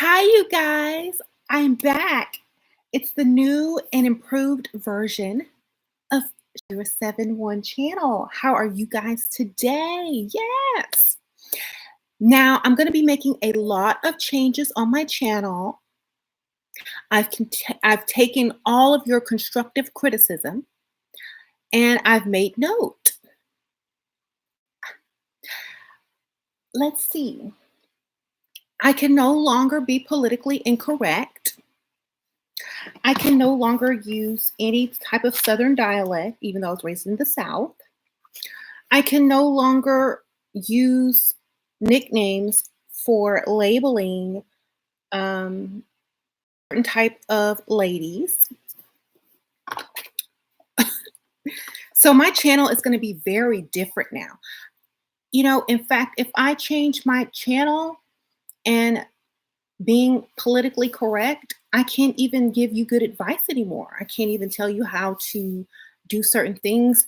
Hi, you guys. I'm back. It's the new and improved version of SheRaSeven One channel. How are you guys today? Yes. Now, I'm going to be making a lot of changes on my channel. I've taken all of your constructive criticism and I've made note. Let's see. I can no longer be politically incorrect. I can no longer use any type of Southern dialect, even though I was raised in the South. I can no longer use nicknames for labeling certain type of ladies. So my channel is going to be very different now. In fact, if I change my channel and being politically correct, I can't even give you good advice anymore. I can't even tell you how to do certain things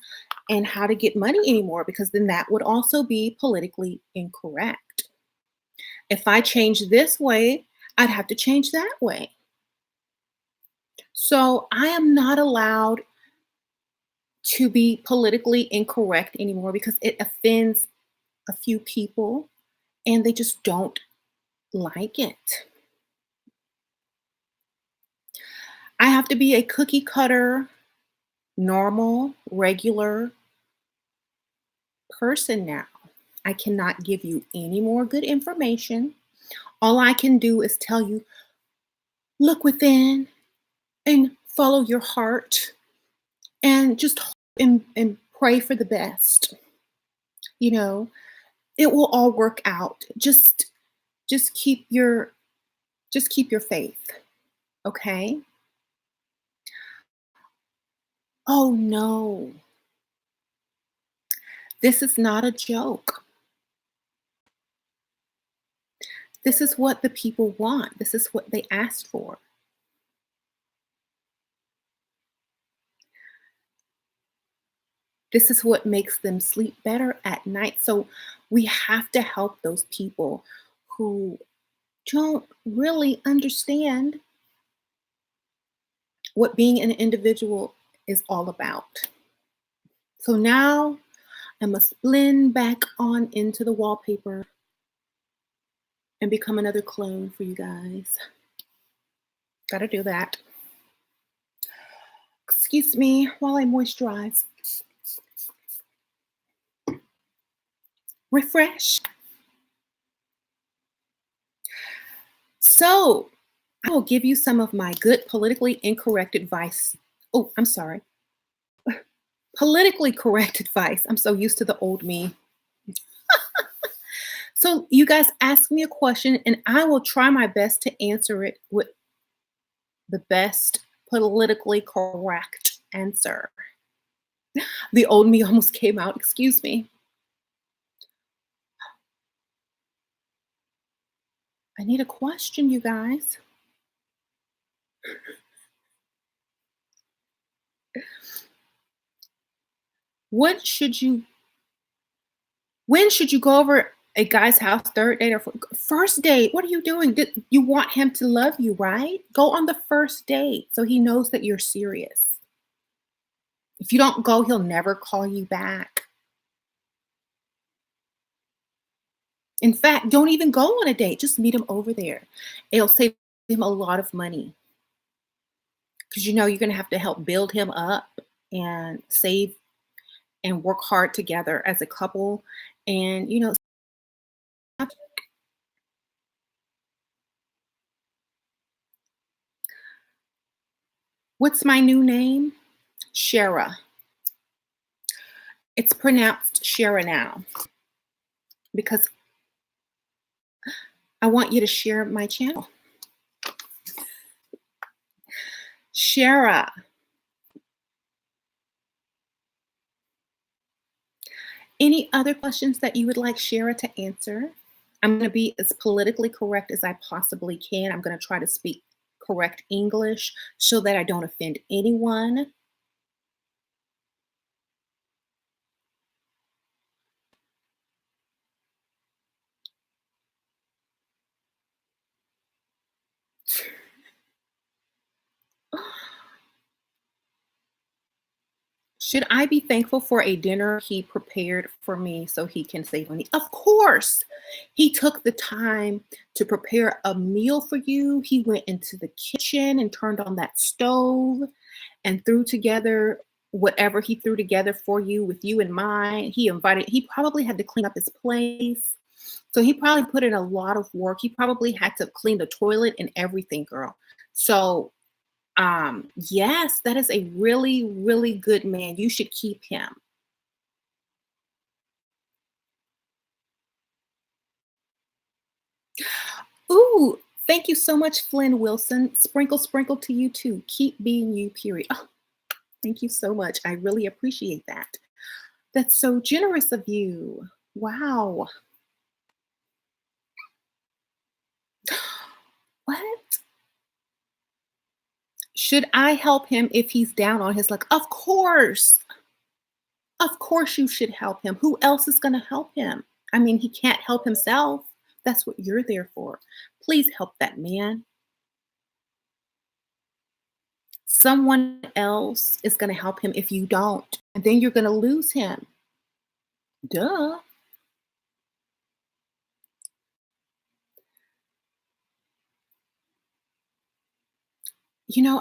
and how to get money anymore, because then that would also be politically incorrect. If I change this way, I'd have to change that way. So I am not allowed to be politically incorrect anymore because it offends a few people and they just don't like it. I have to be a cookie cutter, normal, regular person now. I cannot give you any more good information. All I can do is tell you, look within and follow your heart and just hope and pray for the best. You know, it will all work out. Just keep your faith, okay? Oh no. This is not a joke. This is what the people want. This is what they asked for. This is what makes them sleep better at night. So we have to help those people who don't really understand what being an individual is all about. So now I must blend back on into the wallpaper and become another clone for you guys. Gotta do that. Excuse me while I moisturize. Refresh. So I will give you some of my good politically incorrect advice. Oh, I'm sorry. Politically correct advice. I'm so used to the old me. So you guys ask me a question and I will try my best to answer it with the best politically correct answer. The old me almost came out, excuse me. I need a question, you guys. What should you When should you go over a guy's house, third date or first date? What are you doing? You want him to love you, right? Go on the first date so he knows that you're serious. If you don't go, he'll never call you back. In fact, don't even go on a date. Just meet him over there. It'll save him a lot of money because you're going to have to help build him up and save and work hard together as a couple. And, what's my new name? Shera. It's pronounced Shera now because I want you to share my channel. Shera. Any other questions that you would like Shera to answer? I'm going to be as politically correct as I possibly can. I'm going to try to speak correct English so that I don't offend anyone. Should I be thankful for a dinner he prepared for me so he can save money? Of course. He took the time to prepare a meal for you. He went into the kitchen and turned on that stove and threw together whatever he threw together for you with you in mind. He probably had to clean up his place. So he probably put in a lot of work. He probably had to clean the toilet and everything, girl. So yes, that is a really, really good man. You should keep him. Ooh, thank you so much, Flynn Wilson. Sprinkle, sprinkle to you too. Keep being you, period. Oh, thank you so much. I really appreciate that. That's so generous of you. Wow. What? Should I help him if he's down on his luck? Of course. Of course you should help him. Who else is going to help him? I mean, he can't help himself. That's what you're there for. Please help that man. Someone else is going to help him if you don't. And then you're going to lose him. Duh.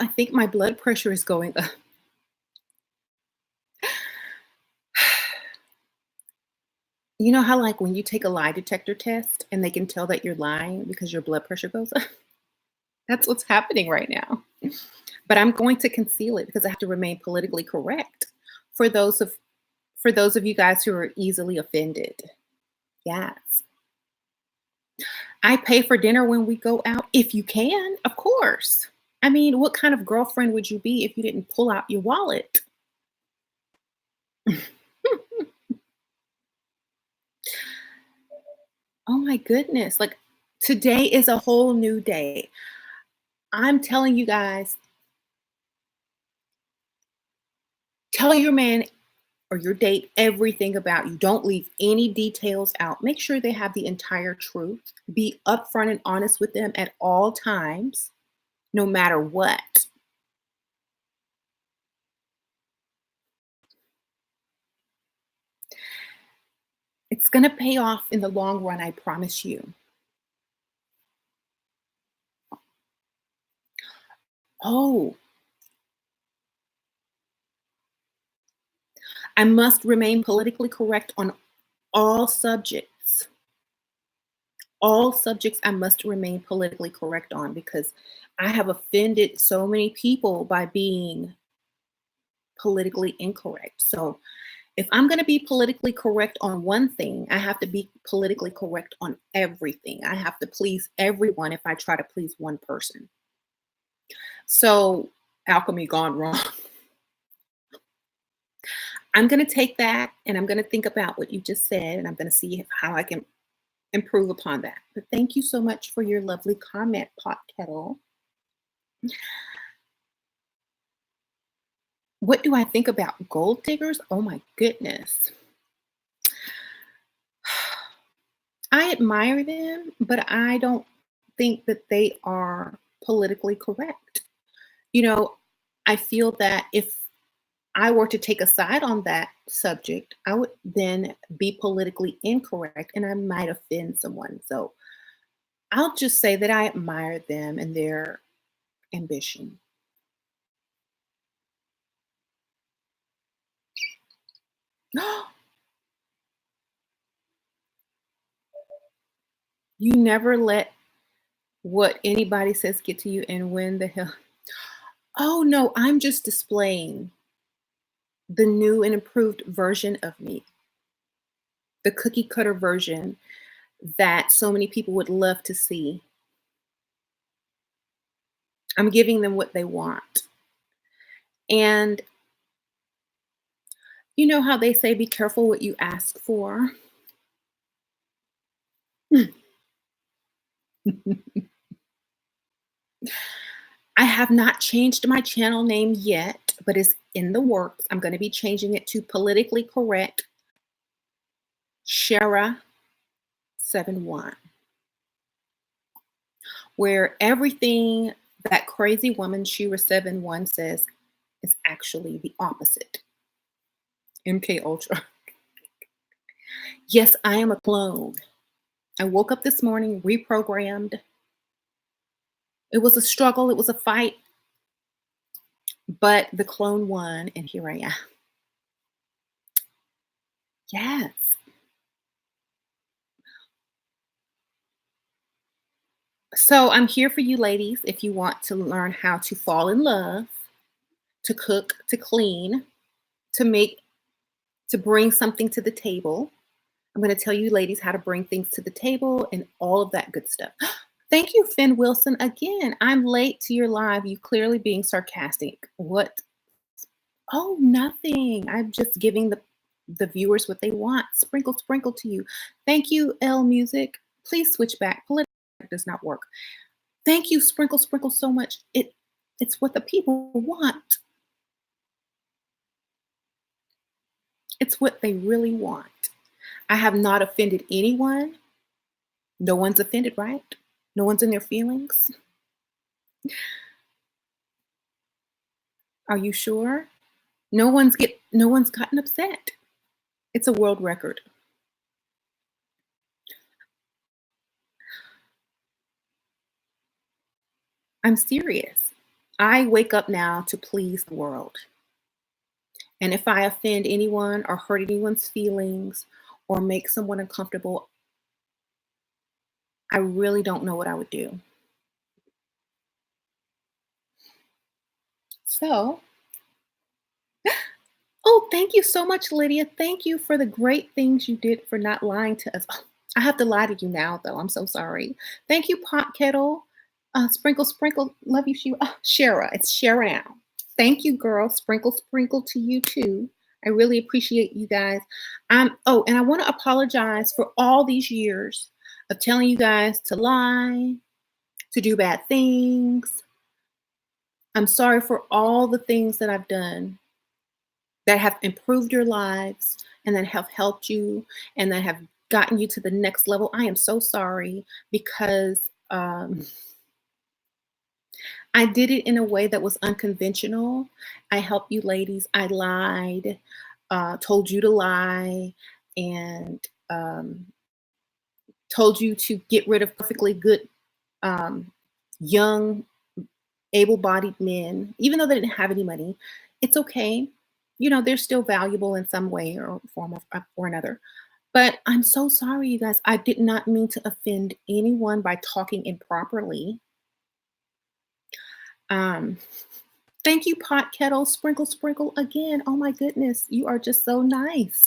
I think my blood pressure is going up. You know how, like, when you take a lie detector test and they can tell that you're lying because your blood pressure goes up? That's what's happening right now. But I'm going to conceal it because I have to remain politically correct for those of for those of you guys who are easily offended. Yes. I pay for dinner when we go out if you can, of course. I mean, what kind of girlfriend would you be if you didn't pull out your wallet? Oh my goodness. Like, today is a whole new day. I'm telling you guys, tell your man or your date everything about you. Don't leave any details out. Make sure they have the entire truth. Be upfront and honest with them at all times, no matter what. It's going to pay off in the long run, I promise you. Oh, I must remain politically correct on all subjects. All subjects I must remain politically correct on because I have offended so many people by being politically incorrect. So if I'm going to be politically correct on one thing, I have to be politically correct on everything. I have to please everyone if I try to please one person. So, alchemy gone wrong. I'm going to take that and I'm going to think about what you just said and I'm going to see how I can improve upon that. But thank you so much for your lovely comment, Pot Kettle. What do I think about gold diggers? Oh my goodness. I admire them, but I don't think that they are politically correct. You know, I feel that if I were to take a side on that subject, I would then be politically incorrect and I might offend someone. So I'll just say that I admire them and their ambition. You never let what anybody says get to you, and when the hell? Oh no, I'm just displaying the new and improved version of me, the cookie cutter version that so many people would love to see. I'm giving them what they want. And you know how they say, be careful what you ask for? I have not changed my channel name yet, but it's in the works. I'm going to be changing it to politically correct SheRaSeven, where everything that crazy woman SheRaSeven says is actually the opposite. MK Ultra. Yes, I am a clone. I woke up this morning reprogrammed. It was a struggle, it was a fight, but the clone won, and here I am. Yes. So I'm here for you ladies if you want to learn how to fall in love, to cook, to clean, to make, to bring something to the table. I'm going to tell you ladies how to bring things to the table and all of that good stuff. Thank you, Finn Wilson. Again, I'm late to your live. You clearly being sarcastic. What? Oh, nothing. I'm just giving the viewers what they want. Sprinkle, sprinkle to you. Thank you, L Music. Please switch back. Political does not work. Thank you, sprinkle, sprinkle so much. It's what the people want. It's what they really want. I have not offended anyone. No one's offended, right? No one's in their feelings. Are you sure? No one's gotten upset. It's a world record. I'm serious. I wake up now to please the world. And if I offend anyone or hurt anyone's feelings or make someone uncomfortable, I really don't know what I would do. So, oh, thank you so much, Lydia. Thank you for the great things you did for not lying to us. Oh, I have to lie to you now, though. I'm so sorry. Thank you, Pot Kettle. Sprinkle, sprinkle. Love you, Shara. It's Shara now. Thank you, girl. Sprinkle, sprinkle to you too. I really appreciate you guys. Oh, and I want to apologize for all these years of telling you guys to lie, to do bad things. I'm sorry for all the things that I've done that have improved your lives and that have helped you and that have gotten you to the next level. I am so sorry because I did it in a way that was unconventional. I helped you ladies. I lied, told you to lie, and told you to get rid of perfectly good, young, able bodied men, even though they didn't have any money. It's okay. You know, they're still valuable in some way or form or another. But I'm so sorry, you guys. I did not mean to offend anyone by talking improperly. Um, Thank you, Pot Kettle. Sprinkle, sprinkle again. Oh my goodness. You are just so nice.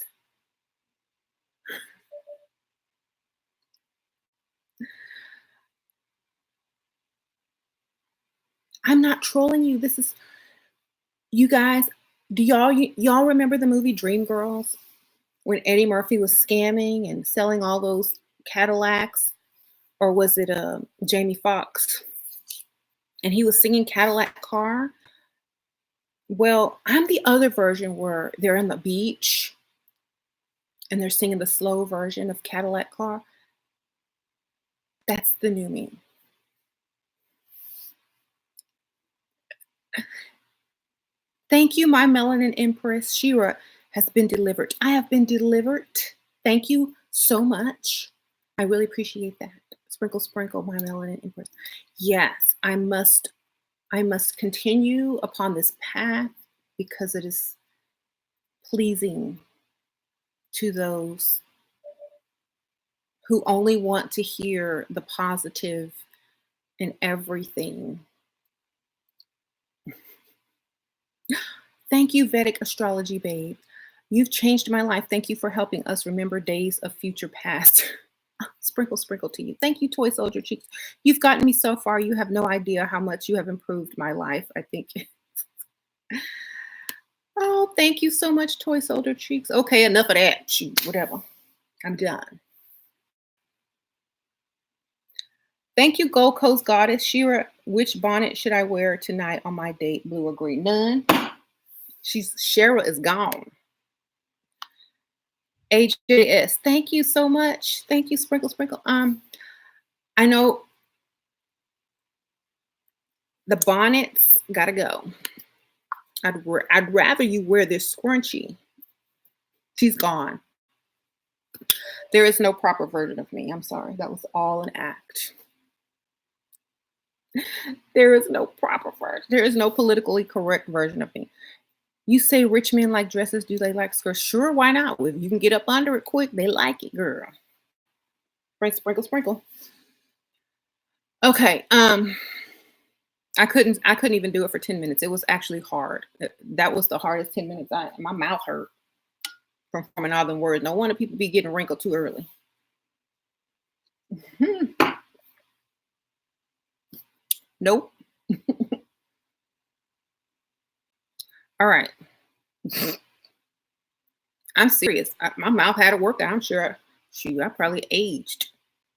I'm not trolling you. This is, you guys, do y'all remember the movie Dreamgirls when Eddie Murphy was scamming and selling all those Cadillacs? Or was it Jamie Foxx? And he was singing Cadillac Car. Well, I'm the other version where they're on the beach and they're singing the slow version of Cadillac Car. That's the new me. Thank you, my melanin empress. Shira has been delivered. I have been delivered. Thank you so much. I really appreciate that. Sprinkle, sprinkle, my melanin empress. Yes, I must continue upon this path because it is pleasing to those who only want to hear the positive in everything. Thank you, Vedic Astrology Babe. You've changed my life. Thank you for helping us remember days of future past. Sprinkle, sprinkle to you. Thank you, Toy Soldier Cheeks. You've gotten me so far. You have no idea how much you have improved my life, I think. Oh, thank you so much, Toy Soldier Cheeks. Okay, enough of that. Shoot, whatever. I'm done. Thank you, Gold Coast Goddess. Shira, which bonnet should I wear tonight on my date? Blue or green? None. Shara is gone. AJS. Thank you so much. Thank you, Sprinkle Sprinkle. I know the bonnets gotta go. I'd rather you wear this scrunchie. She's gone. There is no proper version of me. I'm sorry. That was all an act. There is no proper version. There is no politically correct version of me. You say rich men like dresses. Do they like skirts? Sure, why not? If you can get up under it quick, they like it, girl. Sprinkle, sprinkle, sprinkle. Okay. I couldn't even do it for 10 minutes. It was actually hard. That was the hardest 10 minutes. My mouth hurt from forming all them words. No wonder people be getting wrinkled too early. Nope. All right. I'm serious. My mouth had a workout. I'm sure. Shoot, I probably aged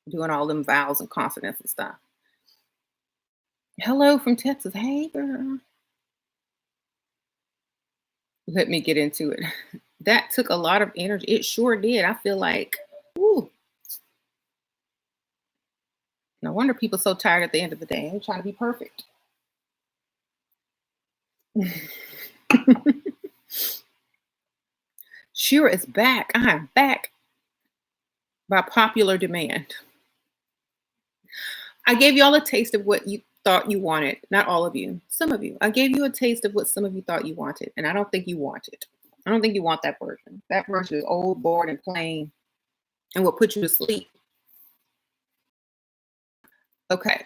doing all them vowels and consonants and stuff. Hello from Texas. Hey, girl. Let me get into it. That took a lot of energy. It sure did. I feel like, ooh, no wonder people so tired at the end of the day. They're trying to be perfect. Shira is back. I'm back by popular demand. I gave y'all a taste of what you thought you wanted. Not all of you, some of you. I gave you a taste of what some of you thought you wanted, and I don't think you want it. I don't think you want that version. That version is old, bored, and plain, and will put you to sleep. Okay.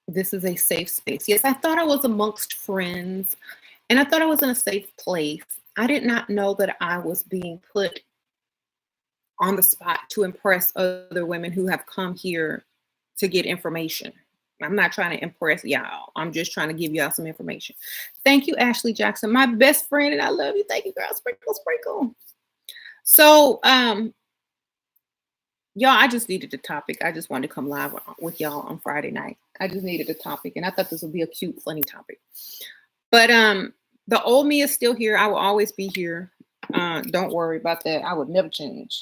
This is a safe space. Yes, I thought I was amongst friends, and I thought I was in a safe place. I did not know that I was being put on the spot to impress other women who have come here to get information. I'm not trying to impress y'all. I'm just trying to give y'all some information. Thank you, Ashley Jackson, my best friend, and I love you. Thank you, girl. Sprinkle, sprinkle. So, y'all, I just needed a topic. I just wanted to come live with y'all on Friday night. I just needed a topic, and I thought this would be a cute, funny topic. But the old me is still here. I will always be here. Don't worry about that. I would never change.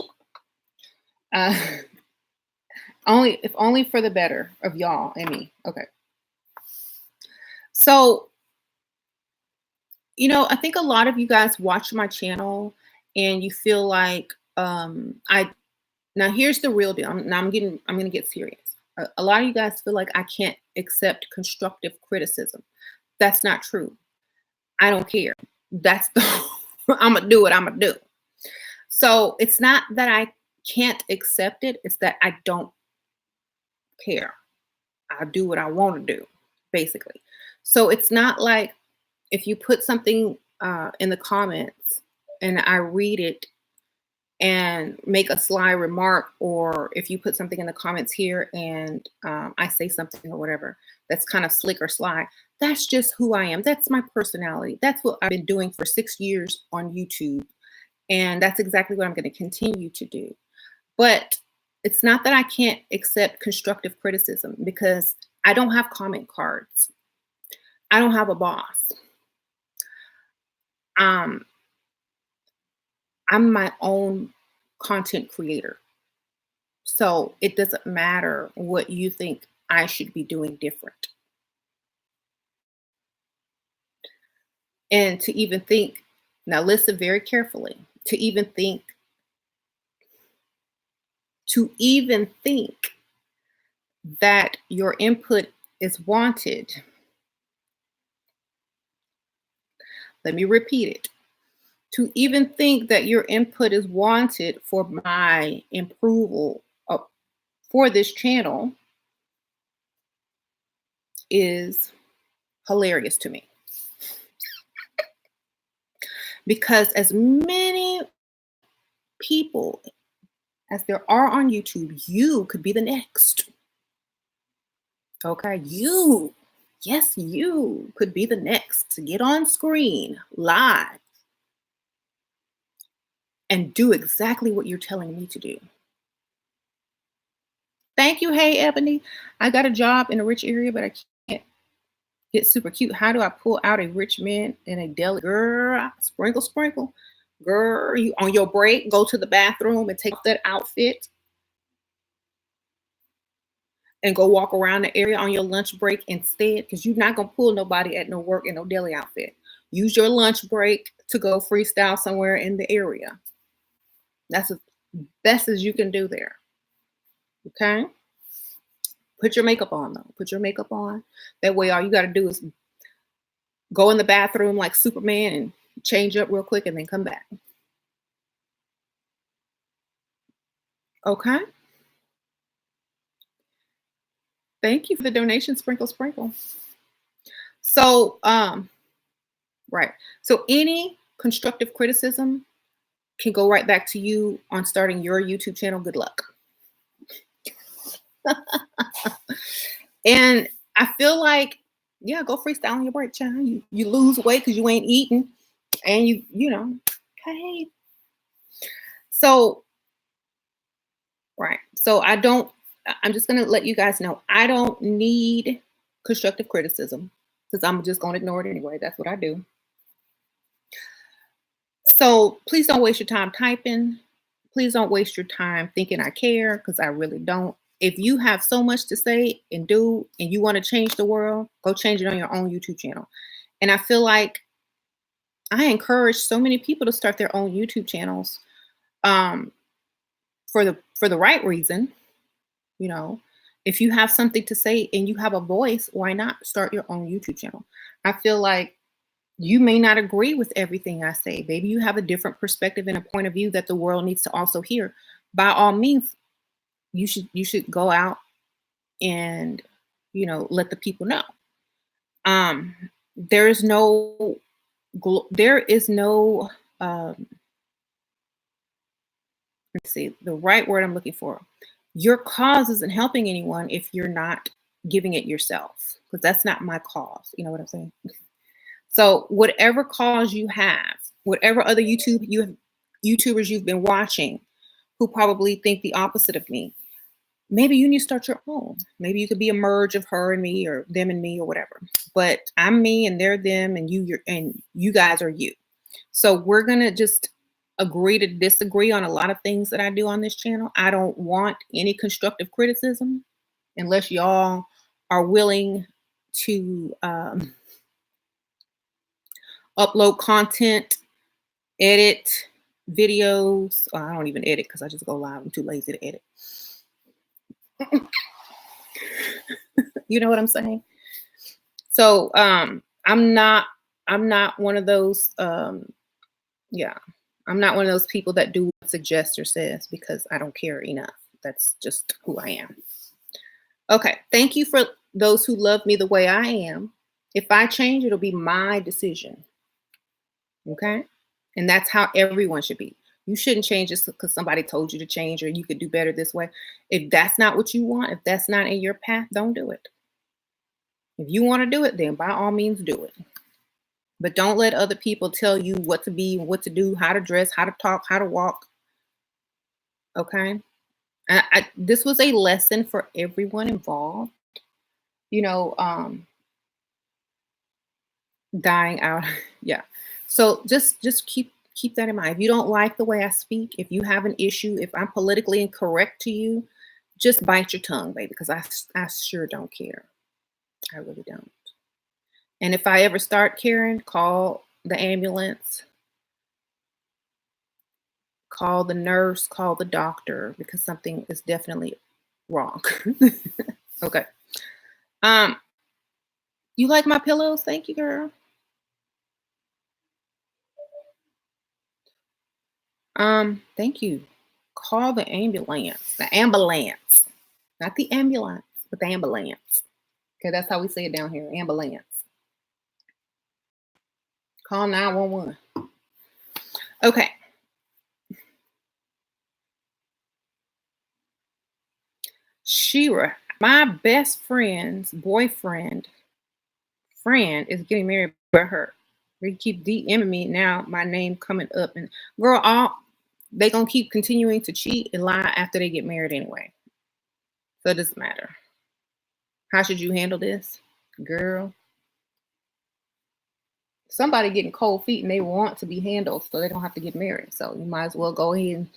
Only for the better of y'all and me. Okay. So, I think a lot of you guys watch my channel and you feel like I now here's the real deal. I'm going to get serious. A lot of you guys feel like I can't accept constructive criticism. That's not true. I don't care. That's the I'm gonna do what I'm gonna do. So it's not that I can't accept it, it's that I don't care. I do what I want to do, basically. So it's not like if you put something in the comments and I read it and make a sly remark, or if you put something in the comments here and I say something or whatever that's kind of slick or sly, that's just who I am. That's my personality. That's what I've been doing for 6 years on YouTube. And that's exactly what I'm going to continue to do. But it's not that I can't accept constructive criticism, because I don't have comment cards. I don't have a boss. I'm my own content creator. So it doesn't matter what you think I should be doing different. And to even think, now listen very carefully, to even think that your input is wanted. Let me repeat it. To even think that your input is wanted for my approval for this channel is hilarious to me. Because as many people as there are on YouTube, you could be the next. Okay, you could be the next to get on screen live and do exactly what you're telling me to do. Thank you. Hey, Ebony. I got a job in a rich area, but I can't get super cute. How do I pull out a rich man in a deli? Girl, sprinkle, sprinkle. Girl, you on your break, go to the bathroom and take that outfit and go walk around the area on your lunch break instead, because you're not going to pull nobody at no work in no deli outfit. Use your lunch break to go freestyle somewhere in the area. That's as best as you can do there. Okay? Put your makeup on though. Put your makeup on. That way all you got to do is go in the bathroom like Superman and change up real quick and then come back. Okay? Thank you for the donation, Sprinkle Sprinkle. So, right. So any constructive criticism can go right back to you on starting your YouTube channel. Good luck. And I feel like, yeah, go freestyle on your break, child. You lose weight because you ain't eating, and you know, hey. So right. So I'm just gonna let you guys know I don't need constructive criticism because I'm just gonna ignore it anyway. That's what I do. So please don't waste your time typing. Please don't waste your time thinking I care because I really don't. If you have so much to say and do and you want to change the world, go change it on your own YouTube channel. And I feel like I encourage so many people to start their own YouTube channels um, for the right reason. You know, if you have something to say and you have a voice, why not start your own YouTube channel? I feel like you may not agree with everything I say. Maybe you have a different perspective and a point of view that the world needs to also hear. By all means, you should go out and let the people know. Um, there is no there is no let's see the right word I'm looking for. Your cause isn't helping anyone if you're not giving it yourself, because that's not my cause. You know what I'm saying? So whatever cause you have, whatever other YouTubers you've been watching who probably think the opposite of me, maybe you need to start your own. Maybe you could be a merge of her and me, or them and me, or whatever. But I'm me and they're them, and you guys are you. So we're gonna just agree to disagree on a lot of things that I do on this channel. I don't want any constructive criticism unless y'all are willing to upload content, edit videos. I don't even edit because I just go live. I'm too lazy to edit. You know what I'm saying? So I'm not one of those yeah, I'm not one of those people that do what suggests or says because I don't care enough. That's just who I am. Okay, thank you for those who love me the way I am. If I change, it'll be my decision. Okay? And that's how everyone should be. You shouldn't change just because somebody told you to change or you could do better this way. If that's not what you want, if that's not in your path, don't do it. If you want to do it, then by all means do it. But don't let other people tell you what to be, what to do, how to dress, how to talk, how to walk. Okay? And this was a lesson for everyone involved. You know, dying out. Yeah. So just keep that in mind. If you don't like the way I speak, if you have an issue, if I'm politically incorrect to you, just bite your tongue, baby, because I sure don't care. I really don't. And if I ever start caring, call the ambulance, call the nurse, call the doctor, because something is definitely wrong. Okay. You like my pillows? Thank you, girl. Thank you. Call the ambulance. The ambulance. Not the ambulance, but the ambulance. Okay, that's how we say it down here. Ambulance. Call 911. Okay. Shira, my best friend's boyfriend friend is getting married by her. They keep DMing me now, my name coming up, and girl, all they gonna keep continuing to cheat and lie after they get married anyway. So it doesn't matter. How should you handle this? Girl, somebody getting cold feet and they want to be handled so they don't have to get married. So you might as well go ahead and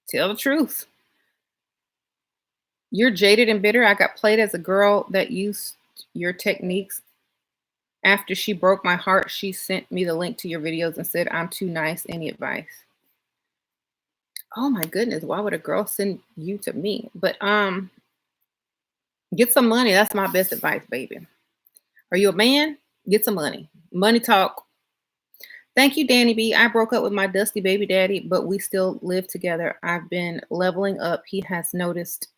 tell the truth. You're jaded and bitter. I got played as a girl that used your techniques. After she broke my heart, she sent me the link to your videos and said, I'm too nice. Any advice? Oh my goodness. Why would a girl send you to me? But get some money. That's my best advice, baby. Are you a man? Get some money. Money talk. Thank you, Danny B. I broke up with my dusty baby daddy, but we still live together. I've been leveling up. He has noticed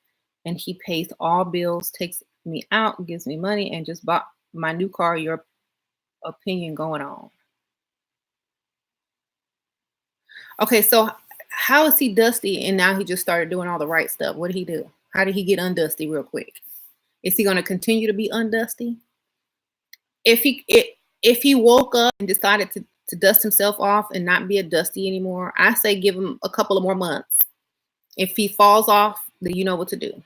and he pays all bills, takes me out, gives me money, and just bought my new car. Your opinion going on. Okay, so how is he dusty and now he just started doing all the right stuff? What did he do? How did he get undusty real quick? Is he going to continue to be undusty? If he woke up and decided to dust himself off and not be a dusty anymore, I say give him a couple of more months. If he falls off, then you know what to do.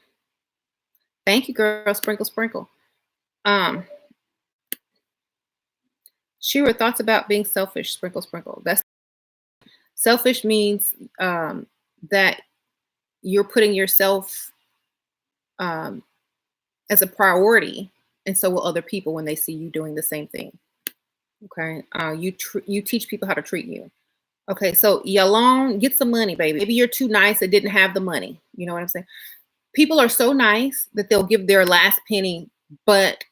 Thank you, girl. Sprinkle, sprinkle. Shira, thoughts about being selfish. Sprinkle, sprinkle. That's selfish means that you're putting yourself as a priority, and so will other people when they see you doing the same thing. Okay, you teach people how to treat you. Okay, so Yalon, get some money, baby. Maybe you're too nice and didn't have the money. You know what I'm saying? People are so nice that they'll give their last penny, but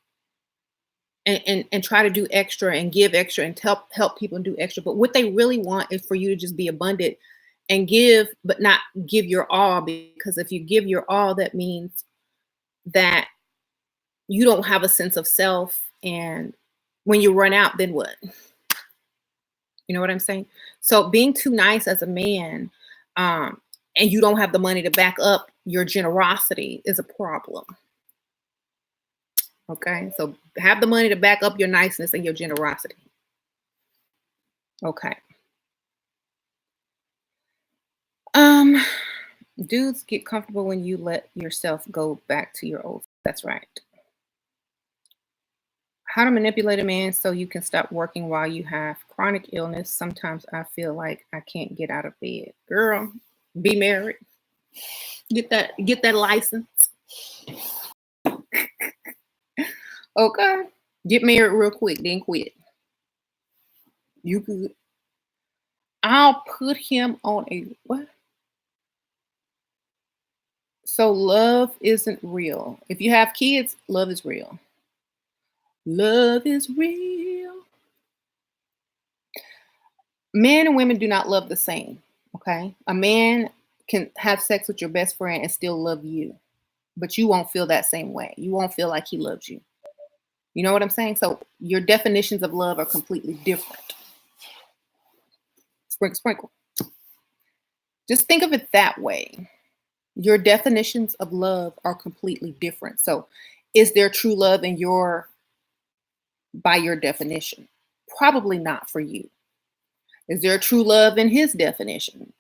and try to do extra and give extra and help people do extra. But what they really want is for you to just be abundant and give, but not give your all. Because if you give your all, that means that you don't have a sense of self. And when you run out, then what? You know what I'm saying? So being too nice as a man, and you don't have the money to back up your generosity is a problem. Okay, so have the money to back up your niceness and your generosity. Okay. Dudes get comfortable when you let yourself go back to your old. That's right. How to manipulate a man so you can stop working while you have chronic illness. Sometimes I feel like I can't get out of bed. Girl, be married. Get that license. Okay. Get married real quick, then quit. You could. I'll put him on a what? So love isn't real. If you have kids, love is real. Love is real. Men and women do not love the same. Okay. A man can have sex with your best friend and still love you, but you won't feel that same way. You won't feel like he loves you. You know what I'm saying? So your definitions of love are completely different. Sprinkle, sprinkle. Just think of it that way. Your definitions of love are completely different. So is there true love in by your definition? Probably not for you. Is there true love in his definition?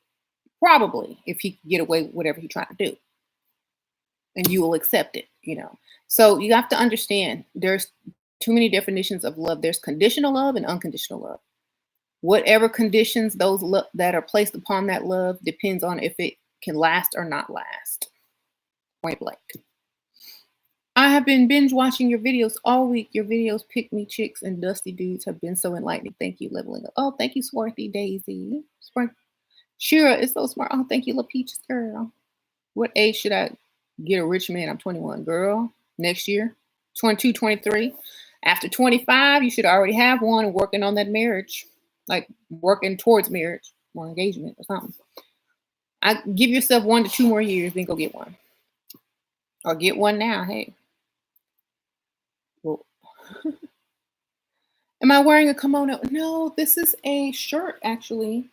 Probably, if he can get away with whatever he's trying to do. And you will accept it, you know. So you have to understand there's too many definitions of love. There's conditional love and unconditional love. Whatever conditions that are placed upon that love depends on if it can last or not last. Point blank. I have been binge watching your videos all week. Your videos, pick me chicks and dusty dudes, have been so enlightening. Thank you, leveling up. Oh, thank you, Swarthy Daisy. Shira is so smart. Oh, thank you, La Peaches girl. What age should I get a rich man? I'm 21, girl. Next year, 22, 23. After 25, you should already have one and working on that marriage, like working towards marriage or engagement or something. I give yourself 1 to 2 more years, then go get one. Or get one now. Hey. Well, am I wearing a kimono? No, this is a shirt, actually.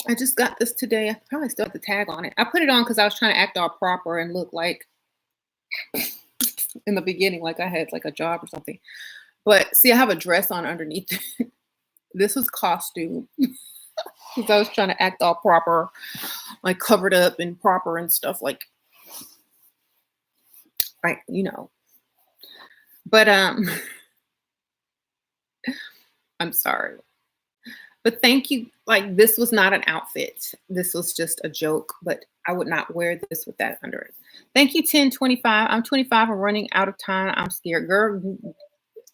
I just got this today. I probably still have the tag on it. I put it on because I was trying to act all proper and look like in the beginning, like I had like a job or something. But see, I have a dress on underneath. This was costume. Because I was trying to act all proper, like covered up and proper and stuff like you know. But I'm sorry. But thank you. Like, this was not an outfit. This was just a joke, but I would not wear this with that under it. Thank you, 1025. I'm 25. I'm running out of time. I'm scared. Girl,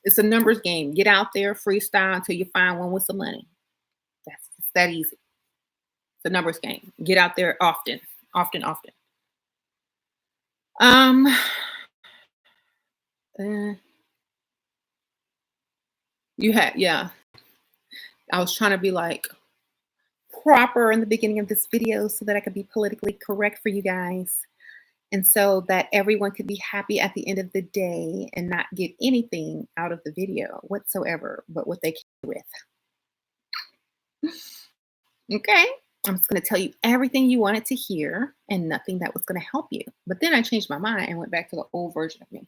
it's a numbers game. Get out there, freestyle until you find one with some money. That's it's that easy. It's a numbers game. Get out there often, often, often. Um, uh, you had, yeah. I was trying to be like proper in the beginning of this video so that I could be politically correct for you guys. And so that everyone could be happy at the end of the day and not get anything out of the video whatsoever, but what they came with. Okay. I'm just going to tell you everything you wanted to hear and nothing that was going to help you. But then I changed my mind and went back to the old version of me.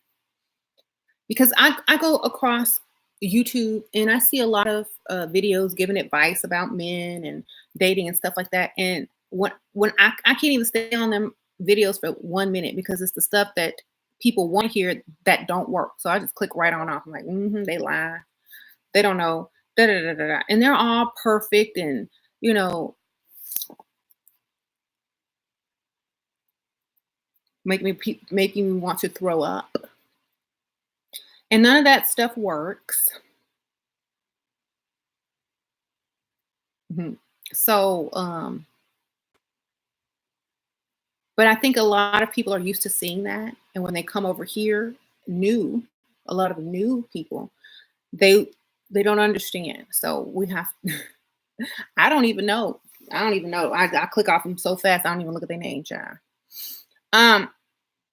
Because I go across YouTube and I see a lot of videos giving advice about men and dating and stuff like that. And when I can't even stay on them videos for 1 minute because it's the stuff that people want to hear that don't work. So I just click right on off. I'm like, they lie. They don't know. Da, da, da, da, da. And they're all perfect and, you know, making me want to throw up. And none of that stuff works. Mhm. So, but I think a lot of people are used to seeing that, and when they come over here, new, a lot of new people, they they don't understand. So we have. I don't even know. I don't even know. I click off them so fast. I don't even look at their name, child. Um,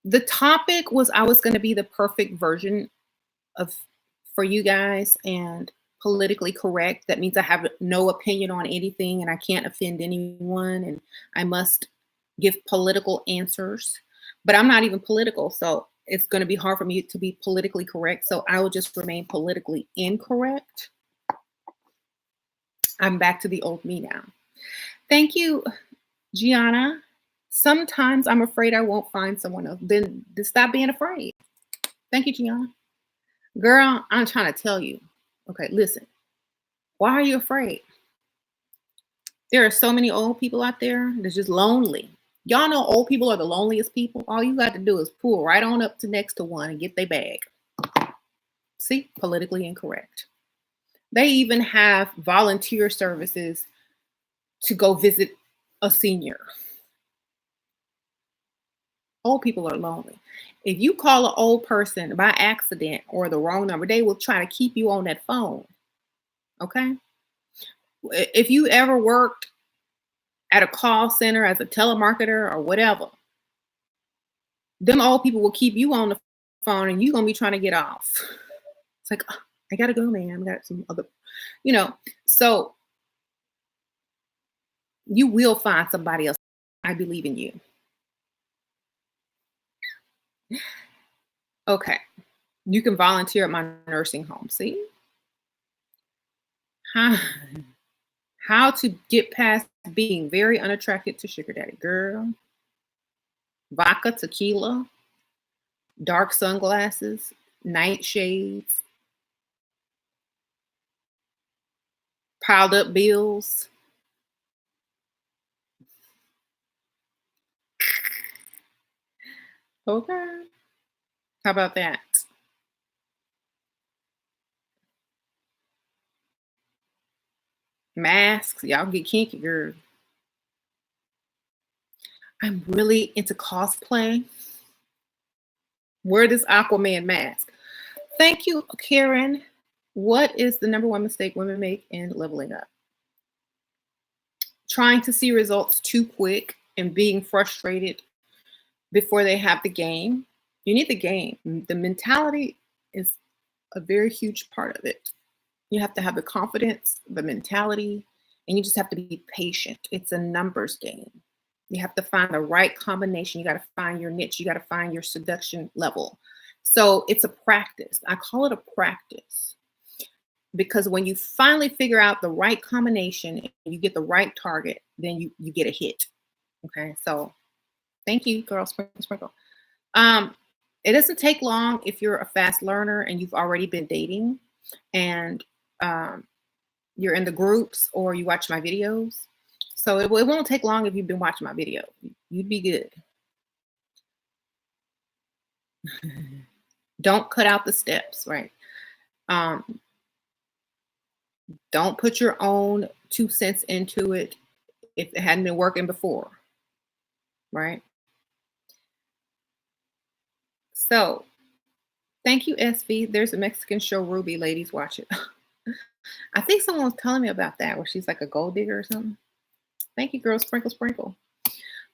the topic was I was going to be the perfect version of for you guys and politically correct. That means I have no opinion on anything and I can't offend anyone and I must give political answers. But I'm not even political, so it's going to be hard for me to be politically correct. So I will just remain politically incorrect. I'm back to the old me now. Thank you, Gianna. Sometimes I'm afraid I won't find someone else. Then stop being afraid. Thank you, Gianna. Girl, I'm trying to tell you. Okay, listen. Why are you afraid? There are so many old people out there that's just lonely. Y'all know old people are the loneliest people. All you got to do is pull right on up to next to one and get their bag. See, politically incorrect. They even have volunteer services to go visit a senior. Old people are lonely. If you call an old person by accident or the wrong number, they will try to keep you on that phone. Okay? If you ever worked at a call center as a telemarketer or whatever, them old people will keep you on the phone and you're going to be trying to get off. It's like, "Oh, I got to go, man. I got some other, you know." So you will find somebody else. I believe in you. Okay. You can volunteer at my nursing home. See? How, how to get past being very unattracted to sugar daddy. Girl, vodka, tequila, dark sunglasses, nightshades, piled up bills. Okay. How about that? Masks. Y'all get kinky, girl. I'm really into cosplay. Wear this Aquaman mask. Thank you, Karen. What is the number one mistake women make in leveling up? Trying to see results too quick and being frustrated before they have the game. You need the game. The mentality is a very huge part of it. You have to have the confidence, the mentality, and you just have to be patient. It's a numbers game. You have to find the right combination. You got to find your niche. You got to find your seduction level. So it's a practice. I call it a practice because when you finally figure out the right combination and you get the right target, then you get a hit. Okay. So thank you, girl. Sprinkle, sprinkle. It doesn't take long if you're a fast learner and you've already been dating and you're in the groups or you watch my videos. So it won't take long if you've been watching my video. You'd be good. Don't cut out the steps, right? Um, don't put your own 2 cents into it if it hadn't been working before, right? So thank you, SV. There's a Mexican show, Ruby. Ladies, watch it. I think someone was telling me about that, where she's like a gold digger or something. Thank you, girl. Sprinkle, sprinkle.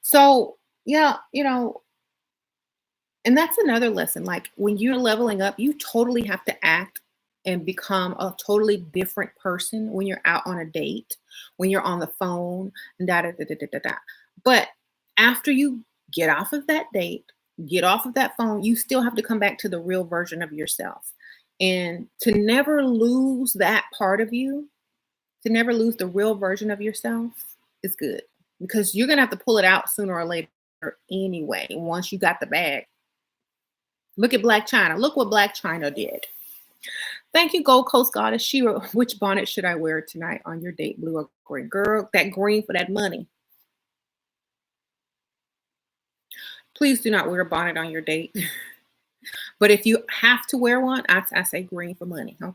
So yeah, and that's another lesson. Like when you're leveling up, you totally have to act and become a totally different person when you're out on a date, when you're on the phone, and da da da da da da. Da. But after you get off of that date, get off of that phone, you still have to come back to the real version of yourself. And to never lose that part of you, to never lose the real version of yourself is good because you're going to have to pull it out sooner or later anyway, once you got the bag. Look at Black China. Look what Black China did. Thank you, Gold Coast Goddess Shira. Which bonnet should I wear tonight on your date, blue or green? Girl, that green for that money. Please do not wear a bonnet on your date. But if you have to wear one, I say green for money. Okay.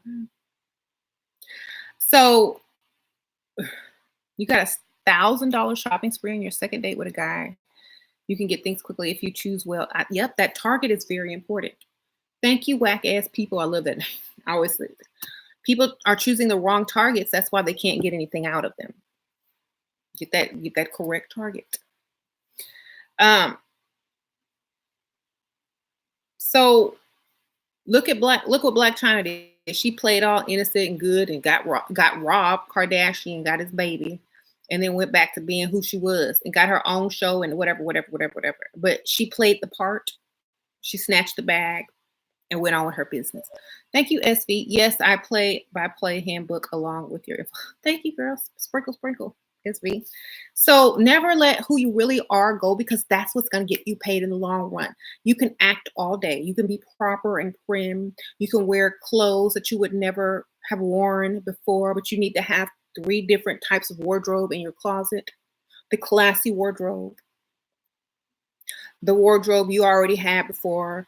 So you got $1,000 shopping spree on your second date with a guy. You can get things quickly if you choose well. Yep, that target is very important. Thank you, whack ass people. I love that. I always say people are choosing the wrong targets. That's why they can't get anything out of them. Get that correct target. So look what Black China did. She played all innocent and good and got robbed. Kardashian got his baby, and then went back to being who she was and got her own show and whatever. But she played the part. She snatched the bag and went on with her business. Thank you, SV. Yes, I play by play handbook along with your. Thank you, girls. Sprinkle, sprinkle. SV. So never let who you really are go because that's what's going to get you paid in the long run. You can act all day. You can be proper and prim. You can wear clothes that you would never have worn before, but you need to have 3 different types of wardrobe in your closet. The classy wardrobe, the wardrobe you already had before.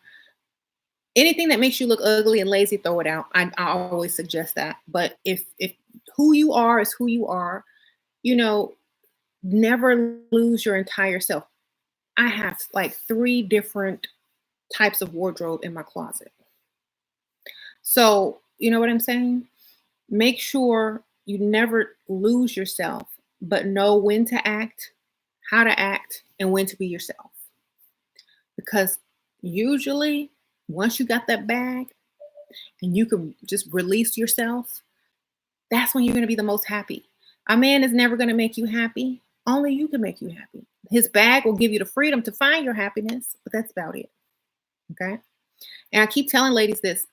Anything that makes you look ugly and lazy, throw it out. I always suggest that. But if who you are is who you are, never lose your entire self. I have like 3 different types of wardrobe in my closet. So, you know what I'm saying? Make sure you never lose yourself, but know when to act, how to act, and when to be yourself. Because usually, once you got that bag and you can just release yourself, that's when you're going to be the most happy. A man is never going to make you happy. Only you can make you happy. His bag will give you the freedom to find your happiness, but that's about it. Okay. And I keep telling ladies this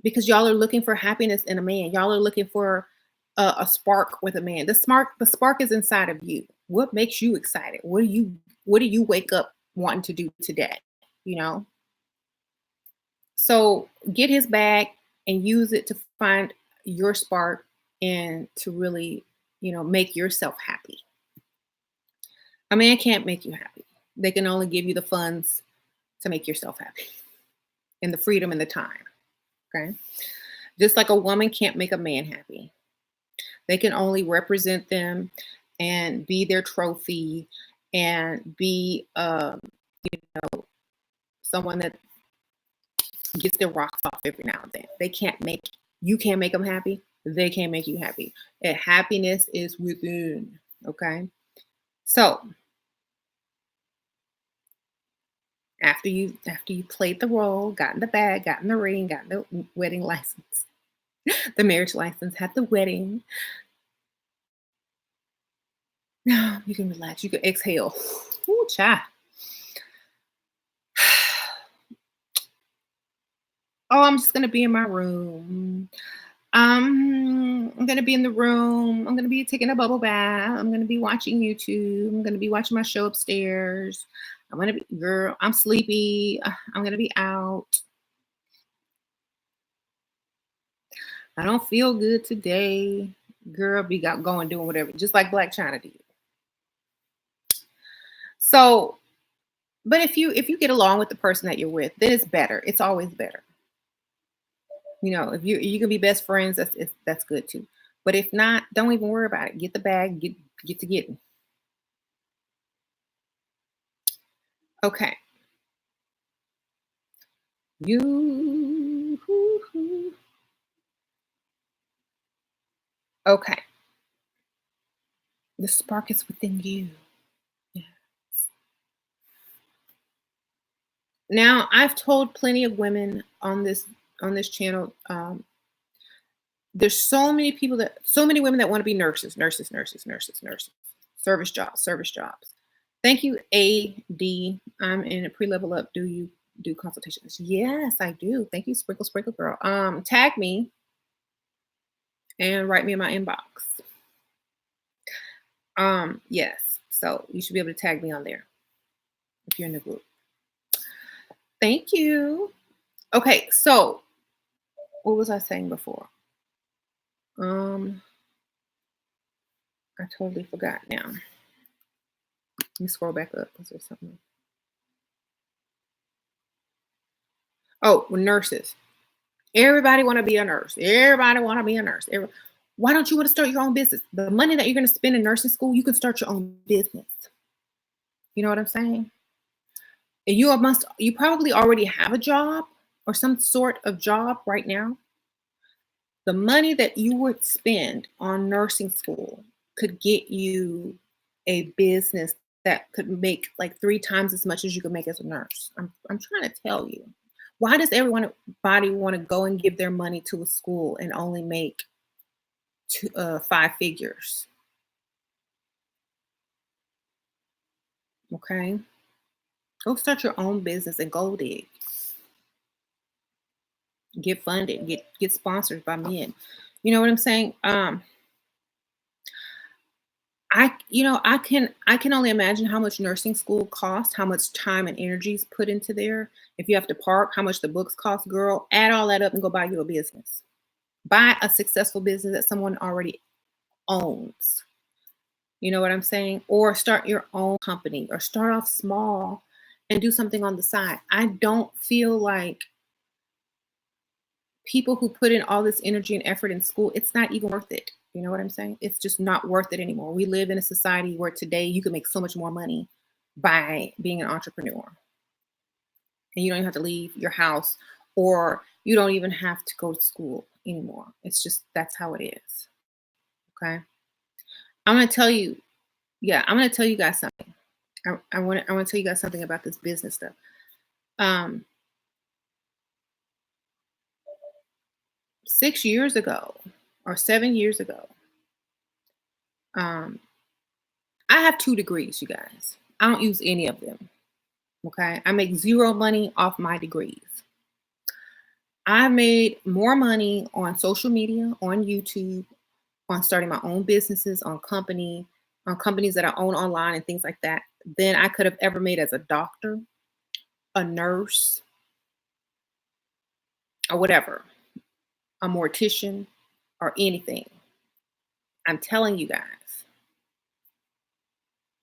because y'all are looking for happiness in a man. Y'all are looking for a spark with a man. The spark is inside of you. What makes you excited? What do you wake up wanting to do today? So get his bag and use it to find your spark and to really, make yourself happy. A man can't make you happy. They can only give you the funds to make yourself happy and the freedom and the time. Okay. Just like a woman can't make a man happy. They can only represent them and be their trophy and be, someone that gets their rocks off every now and then. You can't make them happy. They can't make you happy. And happiness is within. Okay. So after you played the role, got in the bag, got in the ring, got the wedding license, the marriage license, had the wedding. Now you can relax. You can exhale. Ooh, cha. Oh, I'm just gonna be in my room. I'm gonna be in the room. I'm gonna be taking a bubble bath. I'm gonna be watching YouTube. I'm gonna be watching my show upstairs. I'm sleepy. I'm gonna be out. I don't feel good today. Girl, be going doing whatever, just like Black China did. So But if you get along with the person that you're with, then it's better. It's always better. If you can be best friends, that's good too. But if not, don't even worry about it. Get the bag, get to getting. Okay. You okay. The spark is within you. Yeah. Now, I've told plenty of women on this channel. There's so many women that want to be nurses, nurses, nurses, nurses, nurses, service jobs, service jobs. Thank you, AD. I'm in a pre-level up. Do you do consultations? Yes, I do. Thank you, Sprinkle Sprinkle Girl. Tag me and write me in my inbox. Yes. So you should be able to tag me on there if you're in the group. Thank you. Okay, so what was I saying before? Um, I totally forgot now. Let me scroll back up. Was there something? Oh, nurses. Everybody want to be a nurse. Everybody want to be a nurse. Why don't you want to start your own business? The money that you're going to spend in nursing school, you can start your own business. You know what I'm saying? And you probably already have a job or some sort of job right now. The money that you would spend on nursing school could get you a business that could make like 3 times as much as you could make as a nurse. I'm trying to tell you. Why does everybody want to go and give their money to a school and only make 5 figures? Okay, go start your own business and go dig. Get funded. Get sponsored by men. You know what I'm saying? I can only imagine how much nursing school costs, how much time and energy is put into there. If you have to park, how much the books cost, girl. Add all that up and go buy you a business. Buy a successful business that someone already owns. You know what I'm saying? Or start your own company or start off small and do something on the side. I don't feel like people who put in all this energy and effort in school, it's not even worth it. You know what I'm saying? It's just not worth it anymore. We live in a society where today you can make so much more money by being an entrepreneur. And you don't even have to leave your house or you don't even have to go to school anymore. It's just that's how it is. Okay. I'm gonna tell you, yeah, I'm gonna tell you guys something. I want to tell you guys something about this business stuff. Um, 6 years ago or 7 years ago, um, I have 2 degrees, you guys. I don't use any of them. Okay. I make zero money off my degrees. I made more money on social media, on YouTube, on starting my own businesses, on companies that I own online and things like that than I could have ever made as a doctor, a nurse, or whatever, a mortician, or anything. I'm telling you guys,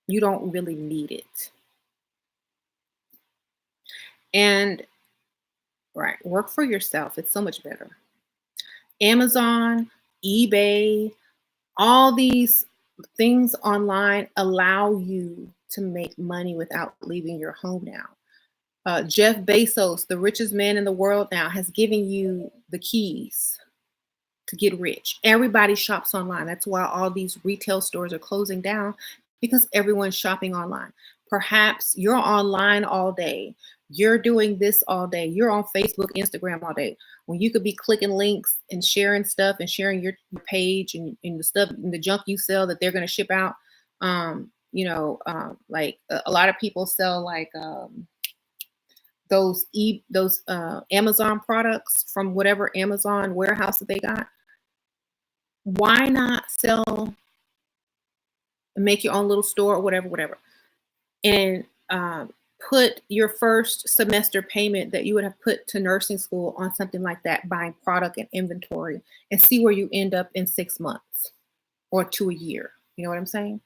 you don't really need it. And right, work for yourself. It's so much better. Amazon, eBay, all these things online allow you to make money without leaving your home now. Jeff Bezos, the richest man in the world now, has given you the keys to get rich. Everybody shops online. That's why all these retail stores are closing down because everyone's shopping online. Perhaps you're online all day. You're doing this all day. You're on Facebook, Instagram all day. When you could be clicking links and sharing stuff and sharing your page and the stuff and the junk you sell that they're going to ship out. Like a lot of people sell like those Amazon products from whatever Amazon warehouse that they got. Why not sell and make your own little store or whatever, and put your first semester payment that you would have put to nursing school on something like that, buying product and inventory, and see where you end up in 6 months or to a year. You know what I'm saying?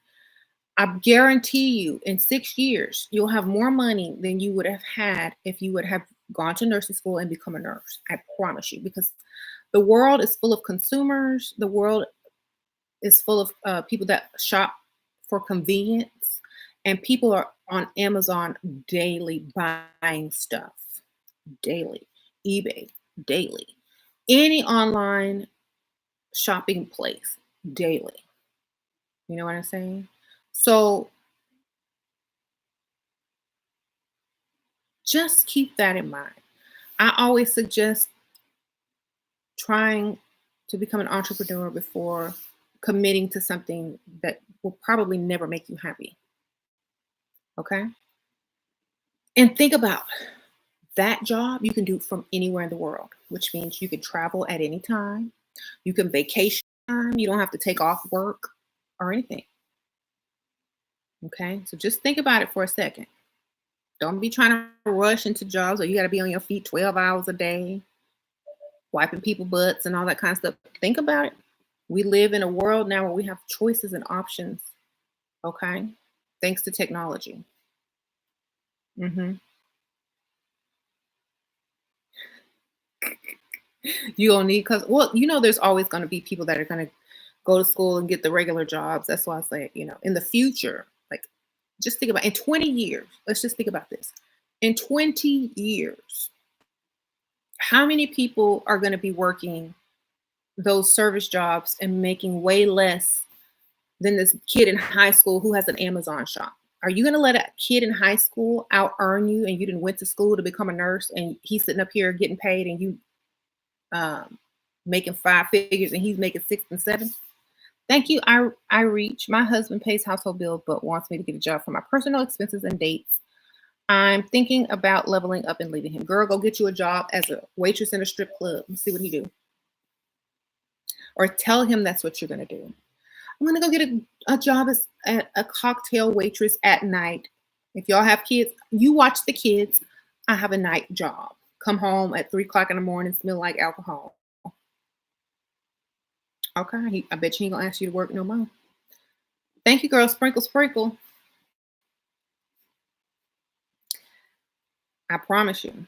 I guarantee you in 6 years, you'll have more money than you would have had if you would have gone to nursing school and become a nurse. I promise you, because the world is full of consumers. The world is full of people that shop for convenience, and people are on Amazon daily buying stuff, daily, eBay, daily, any online shopping place, daily. You know what I'm saying? So just keep that in mind. I always suggest trying to become an entrepreneur before committing to something that will probably never make you happy. Okay. And think about that job you can do from anywhere in the world, which means you can travel at any time. You can vacation time. You don't have to take off work or anything. Okay. So just think about it for a second. Don't be trying to rush into jobs or you got to be on your feet 12 hours a day, wiping people butts and all that kind of stuff. Think about it. We live in a world now where we have choices and options. Okay. Thanks to technology. Hmm. You don't need, because, well, there's always going to be people that are going to go to school and get the regular jobs. That's why I say, in the future, like, just think about in 20 years. Let's just think about this. In 20 years, how many people are going to be working those service jobs and making way less than this kid in high school who has an Amazon shop? Are you going to let a kid in high school out earn you, and you didn't went to school to become a nurse, and he's sitting up here getting paid, and you um, making five figures, and he's making six and seven? Thank you. I reach. My husband pays household bills, but wants me to get a job for my personal expenses and dates. I'm thinking about leveling up and leaving him. Girl, go get you a job as a waitress in a strip club and see what he do, or tell him that's what you're gonna do. I'm gonna go get a job as a cocktail waitress at night. If y'all have kids, you watch the kids. I have a night job. Come home at 3 o'clock in the morning, smell like alcohol. Okay, I bet you he ain't gonna ask you to work no more. Thank you, girl. Sprinkle, sprinkle. I promise you.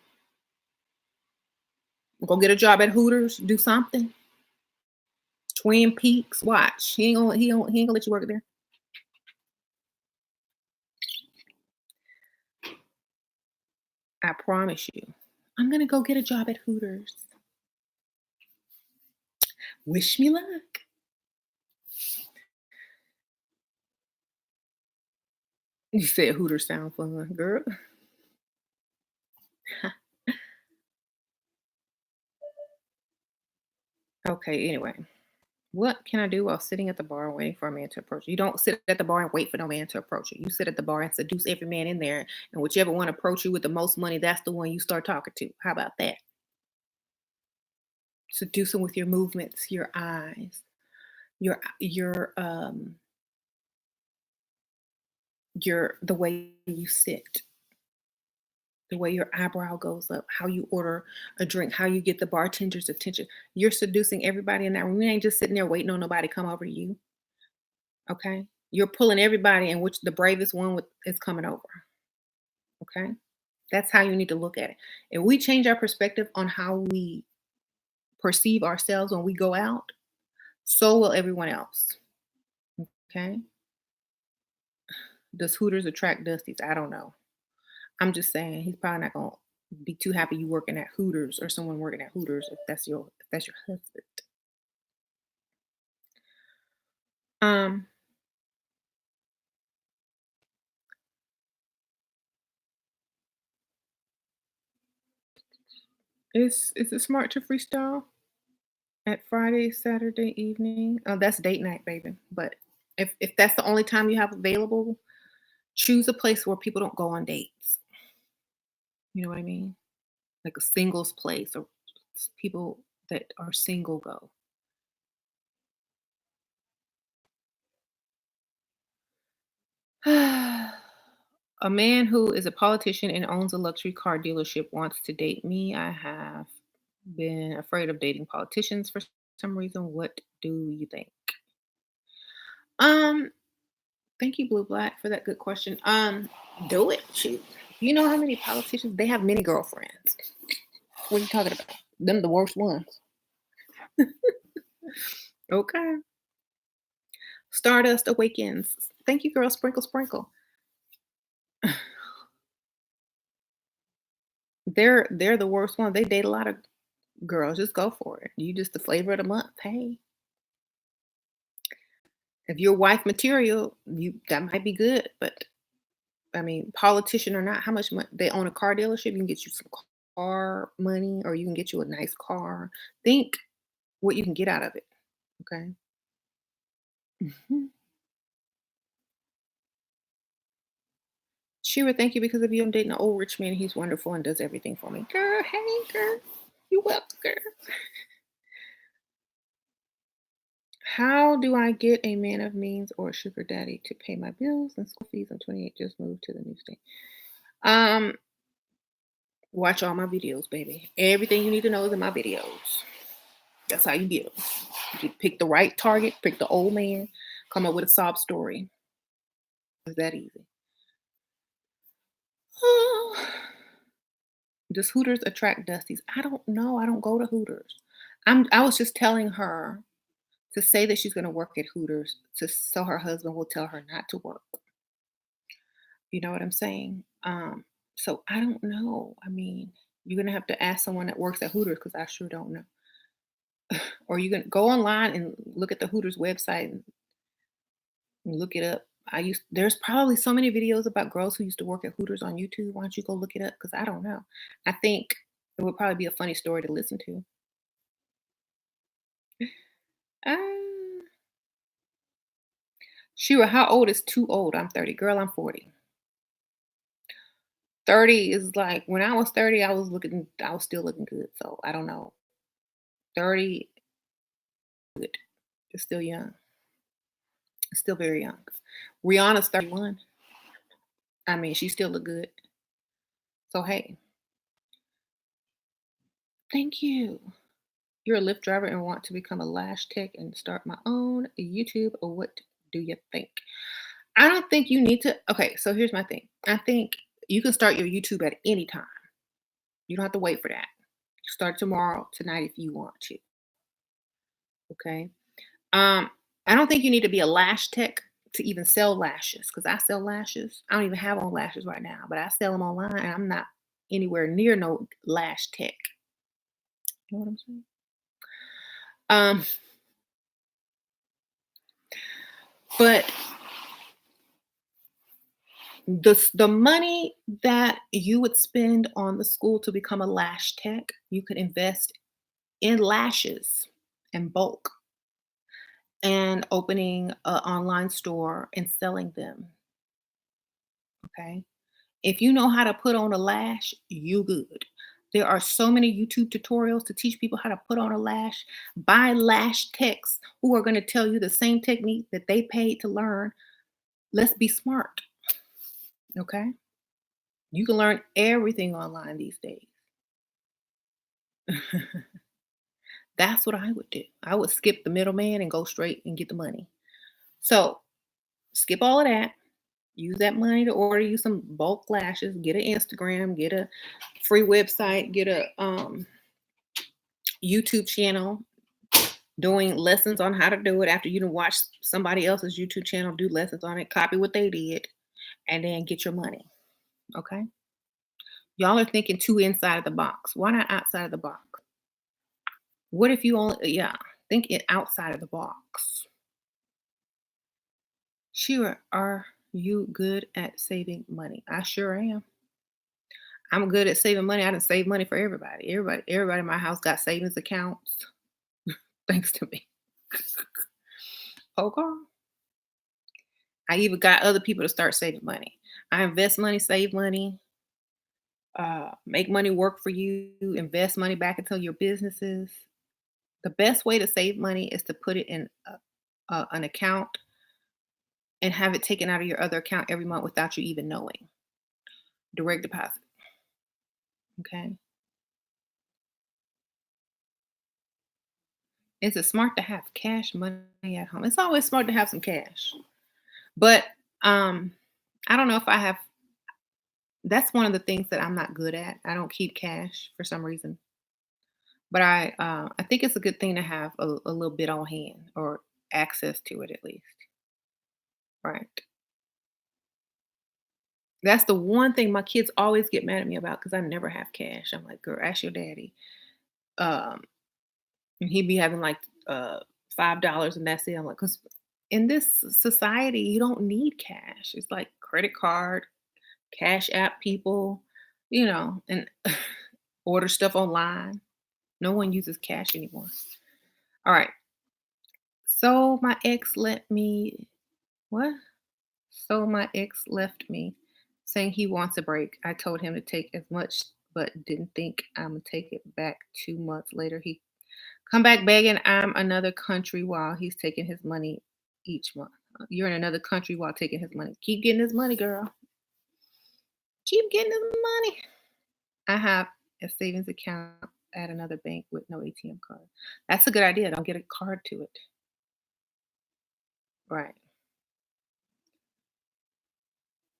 Go get a job at Hooters. Do something. Twin Peaks. Watch. He ain't gonna let you work there. I promise you. I'm gonna go get a job at Hooters. Wish me luck. You said Hooters sound fun, girl. Okay, anyway. What can I do while sitting at the bar waiting for a man to approach you? You don't sit at the bar and wait for no man to approach you. You sit at the bar and seduce every man in there, and whichever one approach you with the most money, that's the one you start talking to. How about that? Seduce them with your movements, your eyes, your the way you sit, the way your eyebrow goes up, how you order a drink, how you get the bartender's attention. You're seducing everybody in that room. You ain't just sitting there waiting on nobody to come over to you. Okay. You're pulling everybody, in which the bravest one is coming over. Okay. That's how you need to look at it. If we change our perspective on how we perceive ourselves when we go out, so will everyone else. Okay. Does Hooters attract Dusties? I don't know. I'm just saying he's probably not gonna be too happy you working at Hooters, or someone working at Hooters, if that's your husband. Um, is it smart to freestyle at Friday, Saturday evening? Oh, that's date night, baby. But if that's the only time you have available, choose a place where people don't go on dates. You know what I mean? Like a singles place, or people that are single go. A man who is a politician and owns a luxury car dealership wants to date me. I have been afraid of dating politicians for some reason. What do you think? Um, Thank you, Blue Black, for that good question. Do it. Shoot. You know how many politicians they have many girlfriends. What are you talking about? Them the worst ones. Okay. Stardust awakens. Thank you, girl. Sprinkle, sprinkle. They're the worst one. They date a lot of girls. Just go for it. You just the flavor of the month. Hey, if you're wife material, you that might be good. But I mean, politician or not, how much money they own a car dealership? You can get you some car money, or you can get you a nice car. Think what you can get out of it. Okay. Mhm. Shira, thank you because of you. I'm dating an old rich man. He's wonderful and does everything for me. Girl, hey, girl. You welcome, girl. How do I get a man of means or a sugar daddy to pay my bills and school fees? I'm 28, just moved to the new state. Um, Watch all my videos, baby. Everything you need to know is in my videos. That's how you get them. You pick the right target, pick the old man, come up with a sob story. It's that easy. Does Hooters attract Dusties? I don't know. I don't go to Hooters. I was just telling her to say that she's going to work at Hooters so her husband will tell her not to work. You know what I'm saying? So I don't know. I mean, you're gonna have to ask someone that works at Hooters because I sure don't know. Or you can go online and look at the Hooters website and look it up. There's probably so many videos about girls who used to work at Hooters on YouTube. Why don't you go look it up? Because I don't know. I think it would probably be a funny story to listen to. Um, Shira, how old is too old? I'm 30. Girl, I'm 40. 30 is like when I was 30, I was still looking good. So I don't know. 30 good. It's still young. It's still very young. Rihanna's 31. I mean, she still look good. So hey, thank you. You're a Lyft driver and want to become a lash tech and start my own YouTube. Or what do you think? I don't think you need to. Okay, so here's my thing. I think you can start your YouTube at any time. You don't have to wait for that. You start tomorrow, tonight if you want to. Okay. Um, I don't think you need to be a lash tech to even sell lashes because I sell lashes. I don't even have on lashes right now, but I sell them online and I'm not anywhere near no lash tech. You know what I'm saying? Um, but the money that you would spend on the school to become a lash tech, you could invest in lashes in bulk and opening an online store and selling them. Okay. If you know how to put on a lash, you good. There are so many YouTube tutorials to teach people how to put on a lash. Buy lash techs who are going to tell you the same technique that they paid to learn. Let's be smart. Okay. You can learn everything online these days. That's what I would do. I would skip the middleman and go straight and get the money. So skip all of that. Use that money to order you some bulk lashes. Get an Instagram. Get a free website. Get a YouTube channel doing lessons on how to do it after you done watch somebody else's YouTube channel do lessons on it. Copy what they did, and then get your money. Okay. Y'all are thinking too inside of the box. Why not outside of the box? What if you only, yeah, think it outside of the box. Shira, are you good at saving money? I sure am. I'm good at saving money. I done save money for everybody. Everybody in my house got savings accounts thanks to me. Okay. I even got other people to start saving money. I invest money, save money, make money work for you, invest money back into your businesses. The best way to save money is to put it in an account and have it taken out of your other account every month without you even knowing. Direct deposit. Okay. Is it smart to have cash money at home? It's always smart to have some cash. But Um, I don't know if I have that's one of the things that I'm not good at. I don't keep cash for some reason. But I think it's a good thing to have a little bit on hand or access to it at least. Right. That's the one thing my kids always get mad at me about because I never have cash. I'm like, girl, ask your daddy. Um, and he'd be having like $5 and that's it. I'm like, because in this society, you don't need cash. It's like credit card, cash app people, and order stuff online. No one uses cash anymore. All right. So my ex let me what? So my ex left me, saying he wants a break. I told him to take as much, but didn't think I'm gonna take it back 2 months later. He come back begging I'm another country while he's taking his money each month. You're in another country while taking his money. Keep getting his money, girl. Keep getting his money. I have a savings account at another bank with no ATM card. That's a good idea. Don't get a card to it. Right.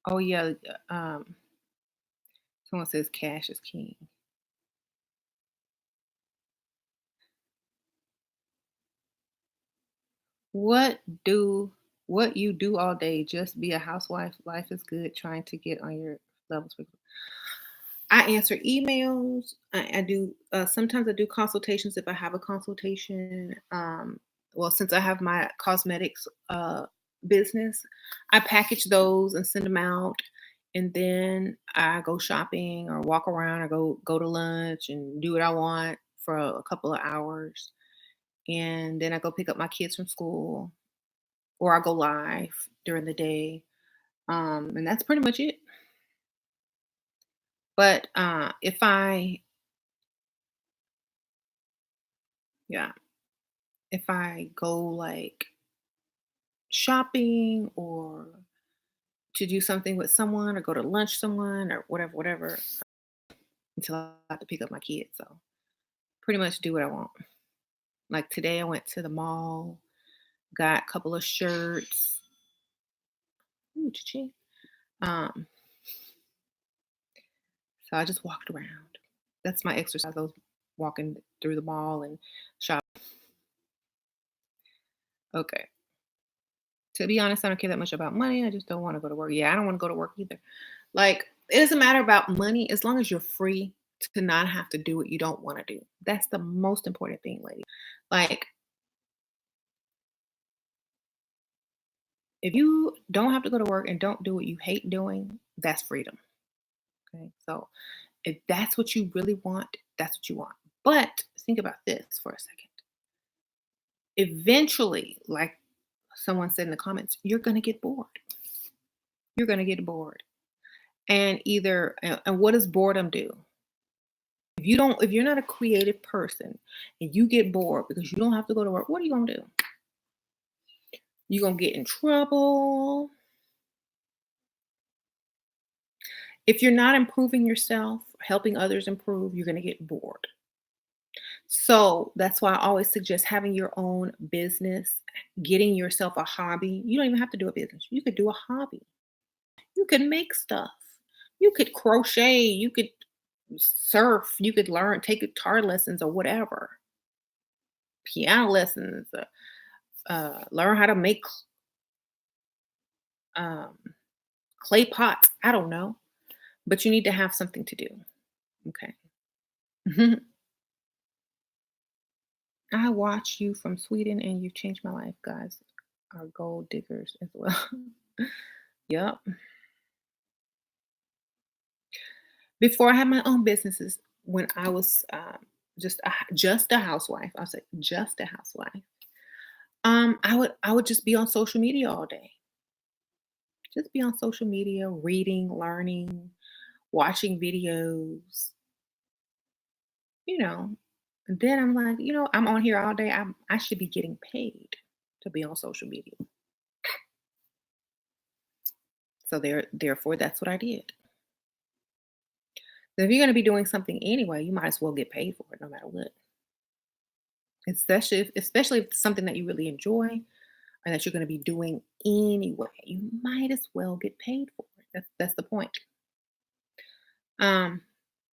Oh yeah. Someone says cash is king. What do what you do all day? Just be a housewife. Life is good. Trying to get on your levels. I answer emails. I do sometimes I do consultations if I have a consultation. Well, since I have my cosmetics business, I package those and send them out, and then I go shopping or walk around or go to lunch and do what I want for a couple of hours, and then I go pick up my kids from school or I go live during the day. And that's pretty much it. But if I, yeah, if I go like shopping or to do something with someone or go to lunch someone or whatever, until I have to pick up my kids. So pretty much do what I want. Like today, I went to the mall, got a couple of shirts. Ooh, cha-ching. Um, so I just walked around. That's my exercise. I was walking through the mall and shop. Okay. To be honest, I don't care that much about money. I just don't want to go to work. Yeah, I don't want to go to work either. Like, it doesn't matter about money as long as you're free to not have to do what you don't want to do. That's the most important thing, lady. Like, if you don't have to go to work and don't do what you hate doing, that's freedom. Okay. So if that's what you really want, that's what you want. But think about this for a second. Eventually, like someone said in the comments, you're going to get bored. You're going to get bored. And and what does boredom do? If you're not a creative person and you get bored because you don't have to go to work, what are you gonna do? You're gonna get in trouble. If you're not improving yourself, helping others improve, you're gonna get bored. So that's why I always suggest having your own business, getting yourself a hobby. You don't even have to do a business. You could do a hobby. You could make stuff. You could crochet. You could surf. You could learn, take guitar lessons or whatever, piano lessons. Learn how to make um, clay pots. I don't know, but you need to have something to do. Okay. I watch you from Sweden, and you've changed my life. Guys are gold diggers as well. Yep. Before I had my own businesses, when I was just a housewife, I was like just a housewife. I would just be on social media all day. Just be on social media, reading, learning, watching videos, you know. And then I'm like, I'm on here all day. I should be getting paid to be on social media. So therefore, that's what I did. So if you're going to be doing something anyway, you might as well get paid for it, no matter what. Especially if it's something that you really enjoy. and that you're going to be doing anyway. You might as well get paid for it. That's the point. Um,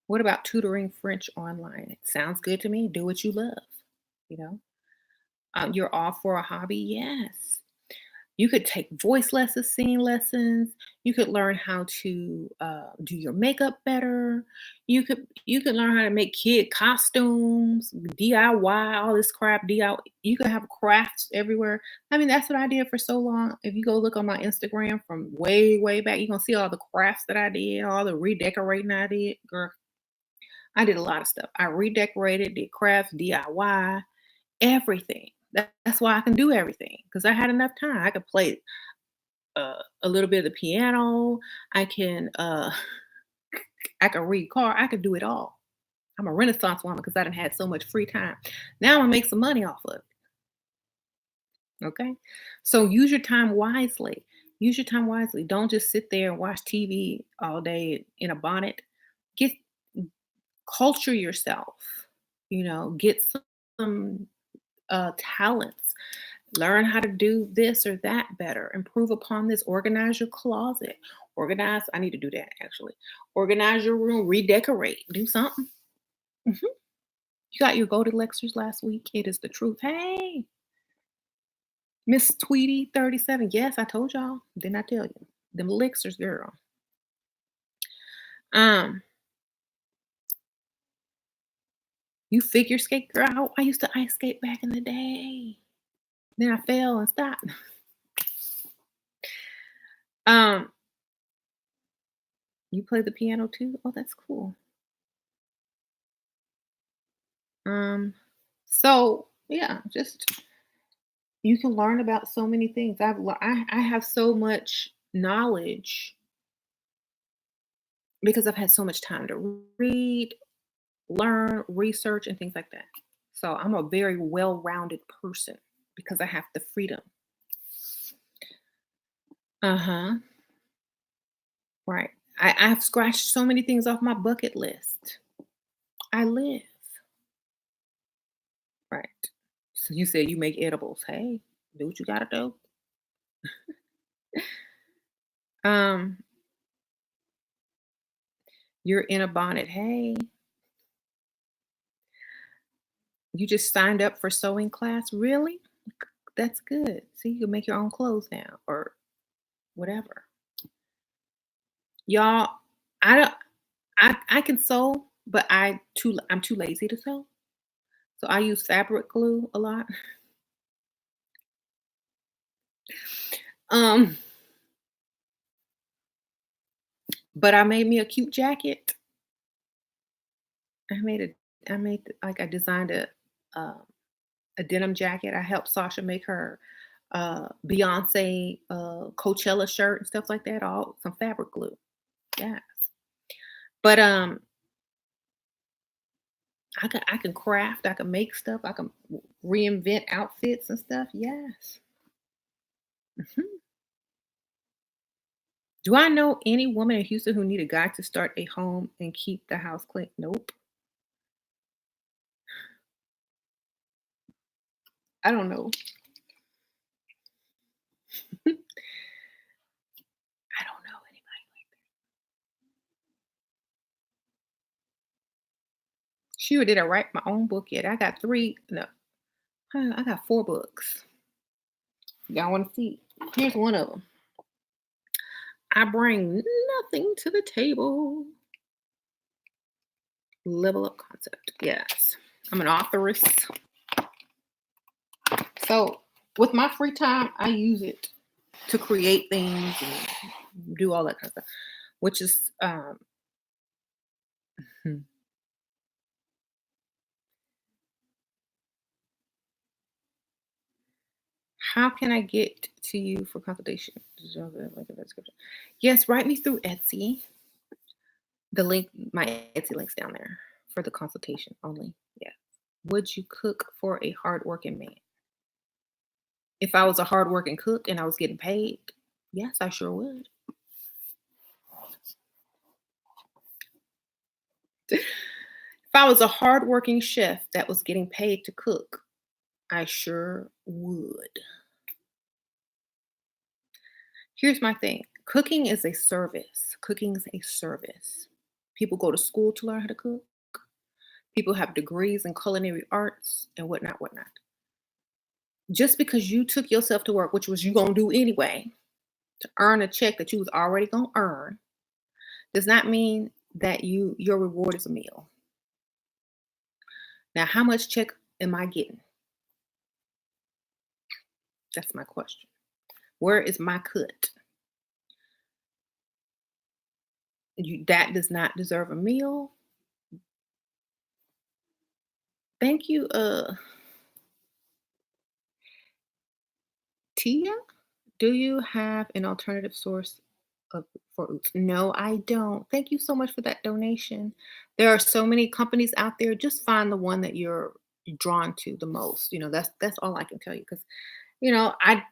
what about tutoring French online? It sounds good to me. Do what you love. You know, you're off for a hobby. Yes. You could take voice lessons, singing lessons. You could learn how to do your makeup better. You could learn how to make kid costumes, DIY, all this crap. DIY. You could have crafts everywhere. I mean, that's what I did for so long. If you go look on my Instagram from way, way back, you're gonna see all the crafts that I did, all the redecorating I did. Girl, I did a lot of stuff. I redecorated, did crafts, DIY, everything. That's why I can do everything because I had enough time. I could play a little bit of the piano. I can I can read car. I could do it all. I'm a Renaissance woman because I done had so much free time. Now I'm gonna make some money off of it. Okay, so use your time wisely. Use your time wisely. Don't just sit there and watch TV all day in a bonnet. Get culture yourself. Get some talents. Learn how to do this or that better. Improve upon this. Organize your closet. Organize. I need to do that actually. Organize your room. Redecorate. Do something. Mhm. You got your golden lectures last week. It is the truth. Hey, Miss Tweety 37. Yes, I told y'all. Didn't I tell you? Them elixirs, girl. Um, you figure skate girl. I used to ice skate back in the day. Then I fell and stopped. Um, you play the piano too? Oh, that's cool. Um, so yeah, just you can learn about so many things. I have so much knowledge because I've had so much time to read, learn, research, and things like that. So I'm a very well-rounded person because I have the freedom. Uh-huh. Right. I've scratched so many things off my bucket list. I live. Right. So you said you make edibles. Hey, do what you gotta do. Um, you're in a bonnet. Hey, you just signed up for sewing class? Really? That's good. See, you can make your own clothes now or whatever. Y'all, I don't I can sew, but I'm too lazy to sew. So I use fabric glue a lot. Um, but I made me a cute jacket. I made like I designed um a denim jacket. I helped Sasha make her Beyonce Coachella shirt and stuff like that, all some fabric glue. Yes. But I can craft, I can make stuff, I can reinvent outfits and stuff. Yes. Mhm. Do I know any woman in Houston who need a guy to start a home and keep the house clean? Nope. I don't know. I don't know anybody. Sure, did I write my own book yet? I got three. No, I got four books. Y'all want to see? Here's one of them. I bring nothing to the table. Level up concept. Yes, I'm an authoress. So with my free time, I use it to create things and do all that kind of stuff. Which is hmm, how can I get to you for consultation? Yes, write me through Etsy. The link, my Etsy link's down there for the consultation only. Yeah. Would you cook for a hardworking man? If I was a hardworking cook and I was getting paid, yes, I sure would. If I was a hardworking chef that was getting paid to cook, I sure would. Here's my thing. Cooking is a service. Cooking is a service. People go to school to learn how to cook. People have degrees in culinary arts and whatnot, whatnot. Just because you took yourself to work, which was you gonna do anyway, to earn a check that you was already gonna earn, does not mean that your reward is a meal. Now, how much check am I getting? That's my question. Where is my cut? That does not deserve a meal. Thank you, Tia. Do you have an alternative source for oats? No, I don't. Thank you so much for that donation. There are so many companies out there. Just find the one that you're drawn to the most. That's all I can tell you. Because I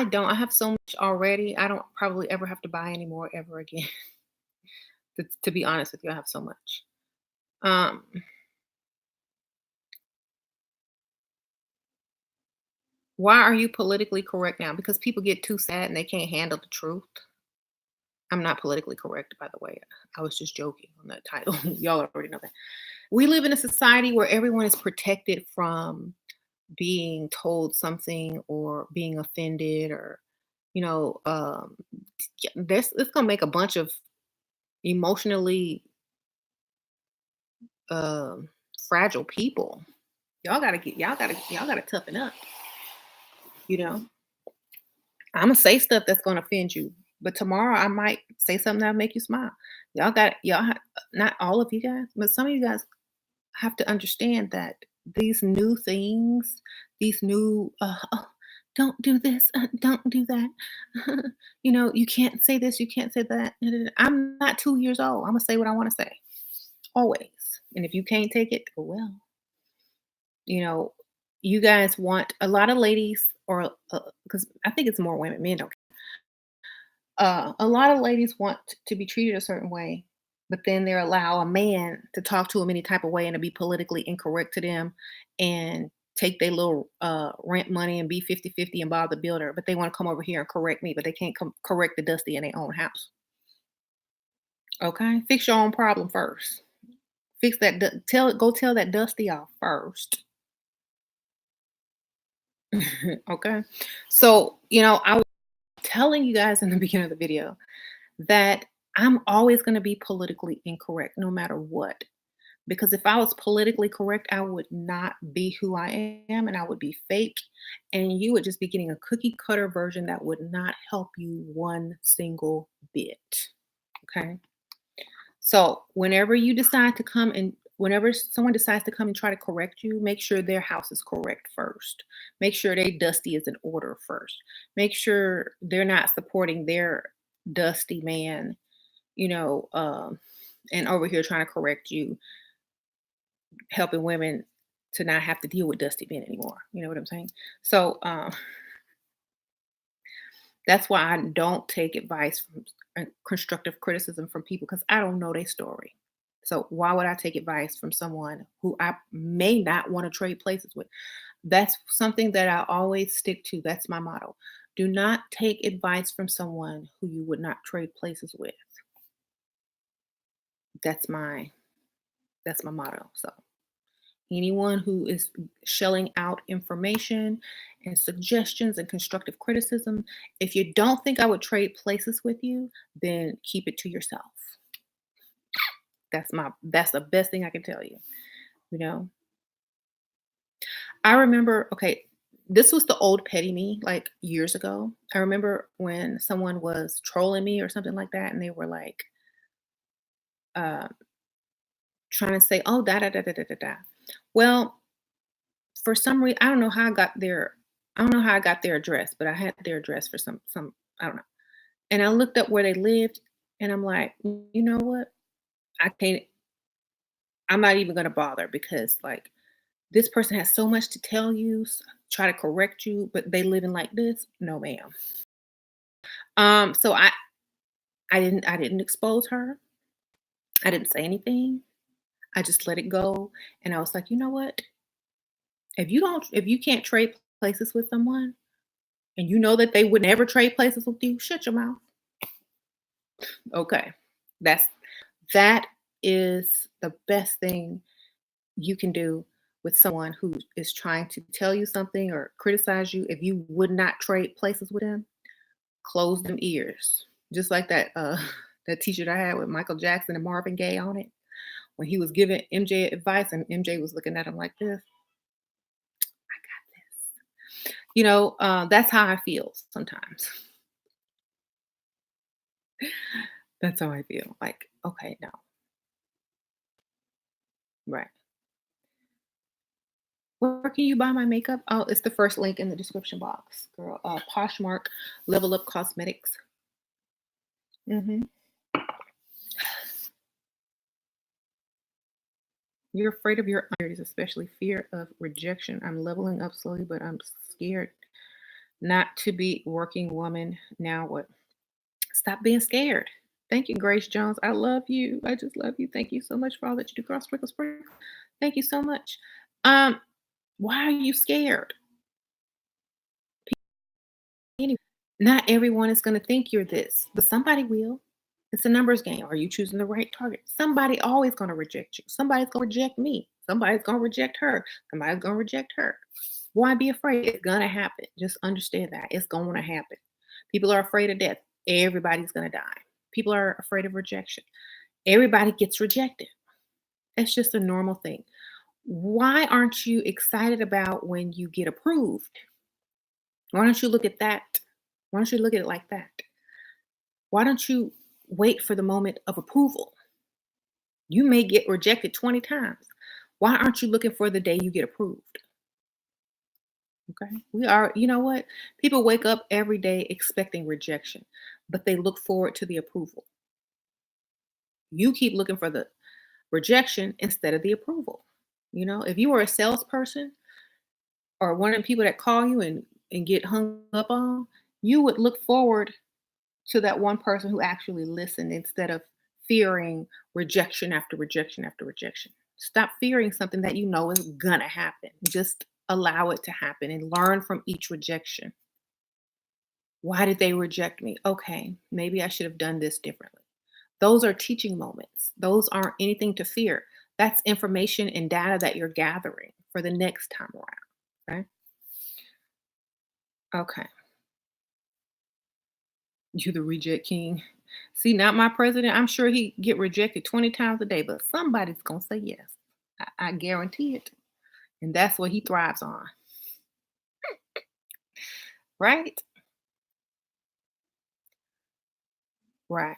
don't. I have so much already. I don't probably ever have to buy any more ever again. To be honest with you, I have so much. Um, why are you politically correct now? Because people get too sad and they can't handle the truth. I'm not politically correct, by the way. I was just joking on that title. Y'all already know that. We live in a society where everyone is protected from being told something or being offended or, you know, um, this it's gonna make a bunch of emotionally um fragile people. Y'all gotta toughen up. You know, I'm gonna say stuff that's gonna offend you, but tomorrow I might say something that'll make you smile. Not all of you guys, but some of you guys have to understand that these new things, these new, oh, don't do this, don't do that. You can't say this, you can't say that. I'm not 2 years old. I'm gonna say what I want to say always. And if you can't take it, oh well. You know, you guys want a lot of ladies, or because I think it's more women, men don't. A lot of ladies want to be treated a certain way, but then they allow a man to talk to them any type of way and to be politically incorrect to them and take their little rent money and be 50-50 and bother the builder. But they want to come over here and correct me, but they can't come correct the dusty in their own house. Okay? Fix your own problem first. Fix that. Go tell that dusty off first. Okay? So, I was telling you guys in the beginning of the video that I'm always going to be politically incorrect no matter what. Because if I was politically correct, I would not be who I am and I would be fake. And you would just be getting a cookie cutter version that would not help you one single bit. Okay. So whenever someone decides to come and try to correct you, make sure their house is correct first. Make sure they dusty is in order first. Make sure they're not supporting their dusty man, you know, um, and over here trying to correct you, helping women to not have to deal with dusty men anymore. You know what I'm saying? So that's why I don't take advice from constructive criticism from people because I don't know their story. So why would I take advice from someone who I may not want to trade places with? That's something that I always stick to. That's my motto. Do not take advice from someone who you would not trade places with. That's my that's my motto. So anyone who is shelling out information and suggestions and constructive criticism, if you don't think I would trade places with you, then keep it to yourself. That's the best thing I can tell you. You know, I remember, okay, this was the old petty me like years ago. I remember when someone was trolling me or something like that, and they were like uh, trying to say, oh, da da da da da da da. Well, for some reason, I don't know how I got their I don't know how I got their address, but I had their address for some I don't know. And I looked up where they lived and I'm like, you know what? I can't I'm not even gonna bother because like this person has so much to tell you, try to correct you, but they living like this. No, ma'am. So I didn't expose her. I didn't say anything. I just let it go. And I was like, you know what? If you can't trade places with someone, and you know that they would never trade places with you, shut your mouth. Okay. That's that is the best thing you can do with someone who is trying to tell you something or criticize you. If you would not trade places with them, close them ears. Just like that that t-shirt I had with Michael Jackson and Marvin Gaye on it. When he was giving MJ advice and MJ was looking at him like this, I got this. That's how I feel sometimes. That's how I feel. Like, okay, no, right. Where can you buy my makeup? Oh, it's the first link in the description box, girl. Poshmark, Level Up Cosmetics. hmm You're afraid of your insecurities, especially fear of rejection. I'm leveling up slowly, but I'm scared not to be working woman. Now what? Stop being scared. Thank you, Grace Jones. I love you. I just love you. Thank you so much for all that you do. Girl, sprinkle, sprinkle. Thank you so much. Um, why are you scared? Anyway, not everyone is going to think you're this, but somebody will. It's a numbers game. Are you choosing the right target? Somebody always going to reject you. Somebody's going to reject me. Somebody's going to reject her. Somebody's going to reject her. Why be afraid? It's going to happen. Just understand that it's going to happen. People are afraid of death. Everybody's going to die. People are afraid of rejection. Everybody gets rejected. It's just a normal thing. Why aren't you excited about when you get approved? Why don't you look at that? Why don't you look at it like that? Why don't you wait for the moment of approval? You may get rejected 20 times. Why aren't you looking for the day you get approved? Okay. You know what? People wake up every day expecting rejection, but they look forward to the approval. You keep looking for the rejection instead of the approval. If you were a salesperson or one of the people that call you and get hung up on, you would look forward to that one person who actually listened instead of fearing rejection after rejection after rejection. Stop fearing something that you know is gonna happen. Just allow it to happen and learn from each rejection. Why did they reject me? Okay, maybe I should have done this differently. Those are teaching moments. Those aren't anything to fear. That's information and data that you're gathering for the next time around. Right? Okay. You the reject king. See, not my president. I'm sure he get rejected 20 times a day, but somebody's gonna say yes. I guarantee it. And that's what he thrives on. Right? Right.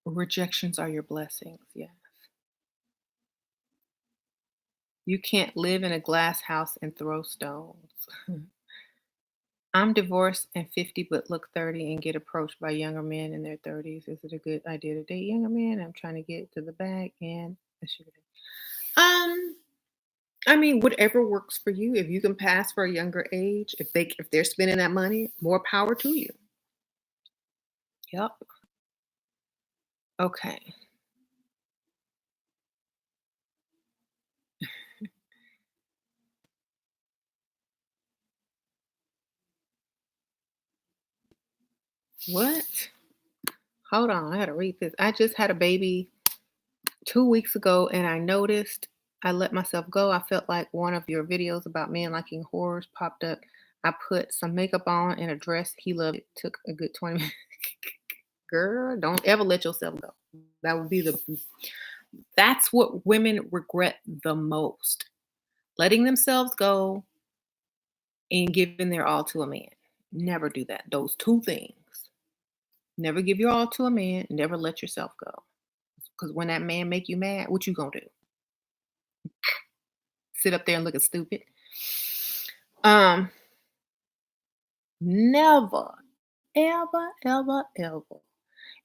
Rejections are your blessings. Yeah. You can't live in a glass house and throw stones. I'm divorced and 50 but look 30 and get approached by younger men in their 30s. Is it a good idea to date younger men? I'm trying to get to the bag and a sugar daddy. I mean, whatever works for you. If you can pass for a younger age, if they're spending that money, more power to you. Yep. Okay. What? Hold on, I gotta read this. I just had a baby 2 weeks ago and I noticed I let myself go. I felt like one of your videos about men liking horrors popped up. I put some makeup on and a dress he loved. It took a good 20 minutes. Girl, don't ever let yourself go. That would be that's what women regret the most. Letting themselves go and giving their all to a man. Never do that. Those two things. Never give your all to a man. Never let yourself go. Because when that man make you mad, what you gonna do? Sit up there and look stupid? Um, never, ever, ever, ever.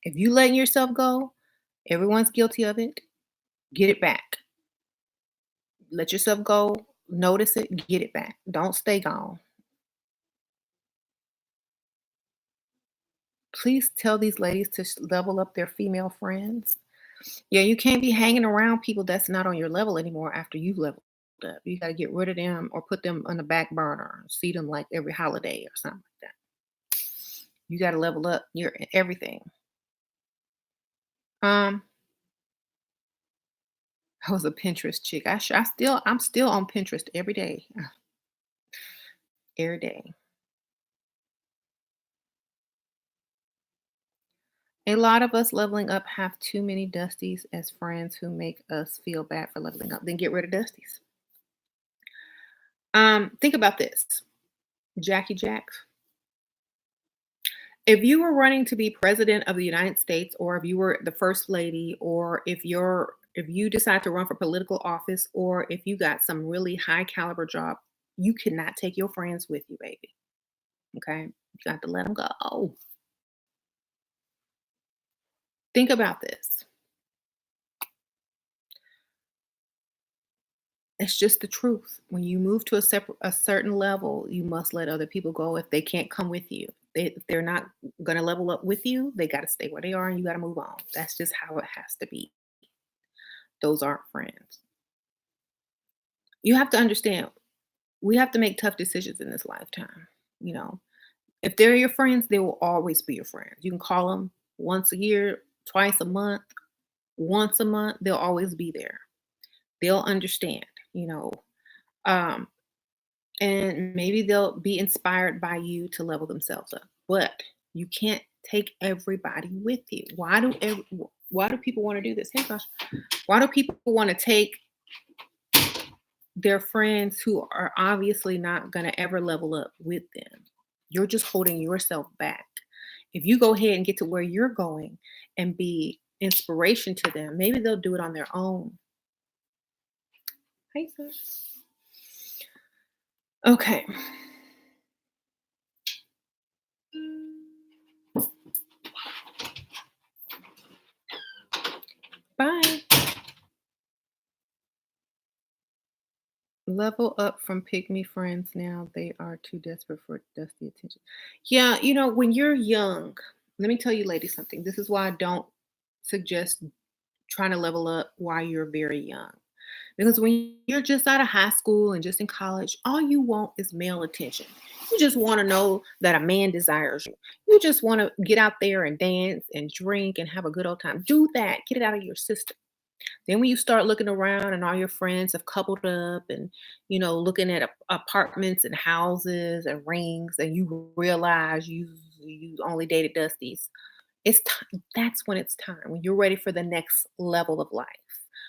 If you letting yourself go, everyone's guilty of it. Get it back. Let yourself go. Notice it. Get it back. Don't stay gone. Please tell these ladies to level up their female friends. Yeah, you can't be hanging around people that's not on your level anymore after you level. leveled up. You got to get rid of them or put them on the back burner. See them like every holiday or something like that. You got to level up your everything. Um, I was a Pinterest chick. I'm still on Pinterest every day, every day. A lot of us leveling up have too many Dusties as friends who make us feel bad for leveling up. Then get rid of Dusties. Think about this, Jackie Jacks. If you were running to be president of the United States, or if you were the first lady, or if you decide to run for political office, or if you got some really high caliber job, you cannot take your friends with you, baby. Okay, you got to let them go. Think about this. It's just the truth. When you move to a certain level, you must let other people go if they can't come with you. If they're not going to level up with you, they got to stay where they are and you got to move on. That's just how it has to be. Those aren't friends. You have to understand, we have to make tough decisions in this lifetime. You know, if they're your friends, they will always be your friends. You can call them once a year, twice a month, once a month, they'll always be there. They'll understand, you know. Um, and maybe they'll be inspired by you to level themselves up. But you can't take everybody with you. Why do people want to do this? Hey gosh, why do people want to take their friends who are obviously not going to ever level up with them? You're just holding yourself back. If you go ahead and get to where you're going and be inspiration to them, maybe they'll do it on their own. Hey, sis. Okay. Bye. Level up from pygmy friends now. They are too desperate for dusty attention. Yeah, when you're young, let me tell you, ladies, something. This is why I don't suggest trying to level up while you're very young. Because when you're just out of high school and just in college, all you want is male attention. You just want to know that a man desires you. You just want to get out there and dance and drink and have a good old time. Do that. Get it out of your system. Then when you start looking around and all your friends have coupled up and looking at apartments and houses and rings, and you realize you only dated Dusties, that's when it's time, when you're ready for the next level of life,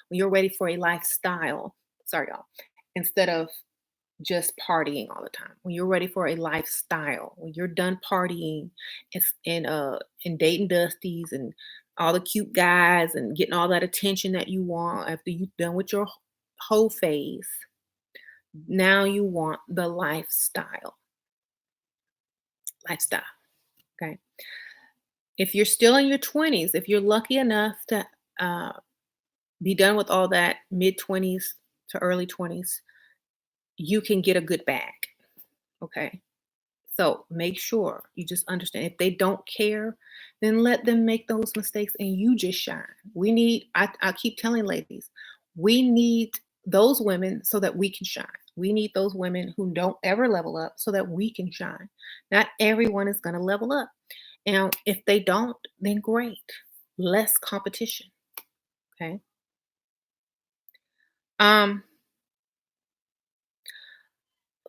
when you're ready for a lifestyle. Sorry, y'all. Instead of just partying all the time, when you're ready for a lifestyle, when you're done partying and dating Dusties and all the cute guys and getting all that attention that you want after you've done with your whole phase, now you want the lifestyle. Okay. If you're still in your 20s, if you're lucky enough to uh, be done with all that mid 20s to early 20s, you can get a good bag. Okay. So make sure you just understand, if they don't care, then let them make those mistakes and you just shine. I keep telling ladies, we need those women so that we can shine. We need those women who don't ever level up so that we can shine. Not everyone is going to level up. And if they don't, then great. Less competition. Okay. Um,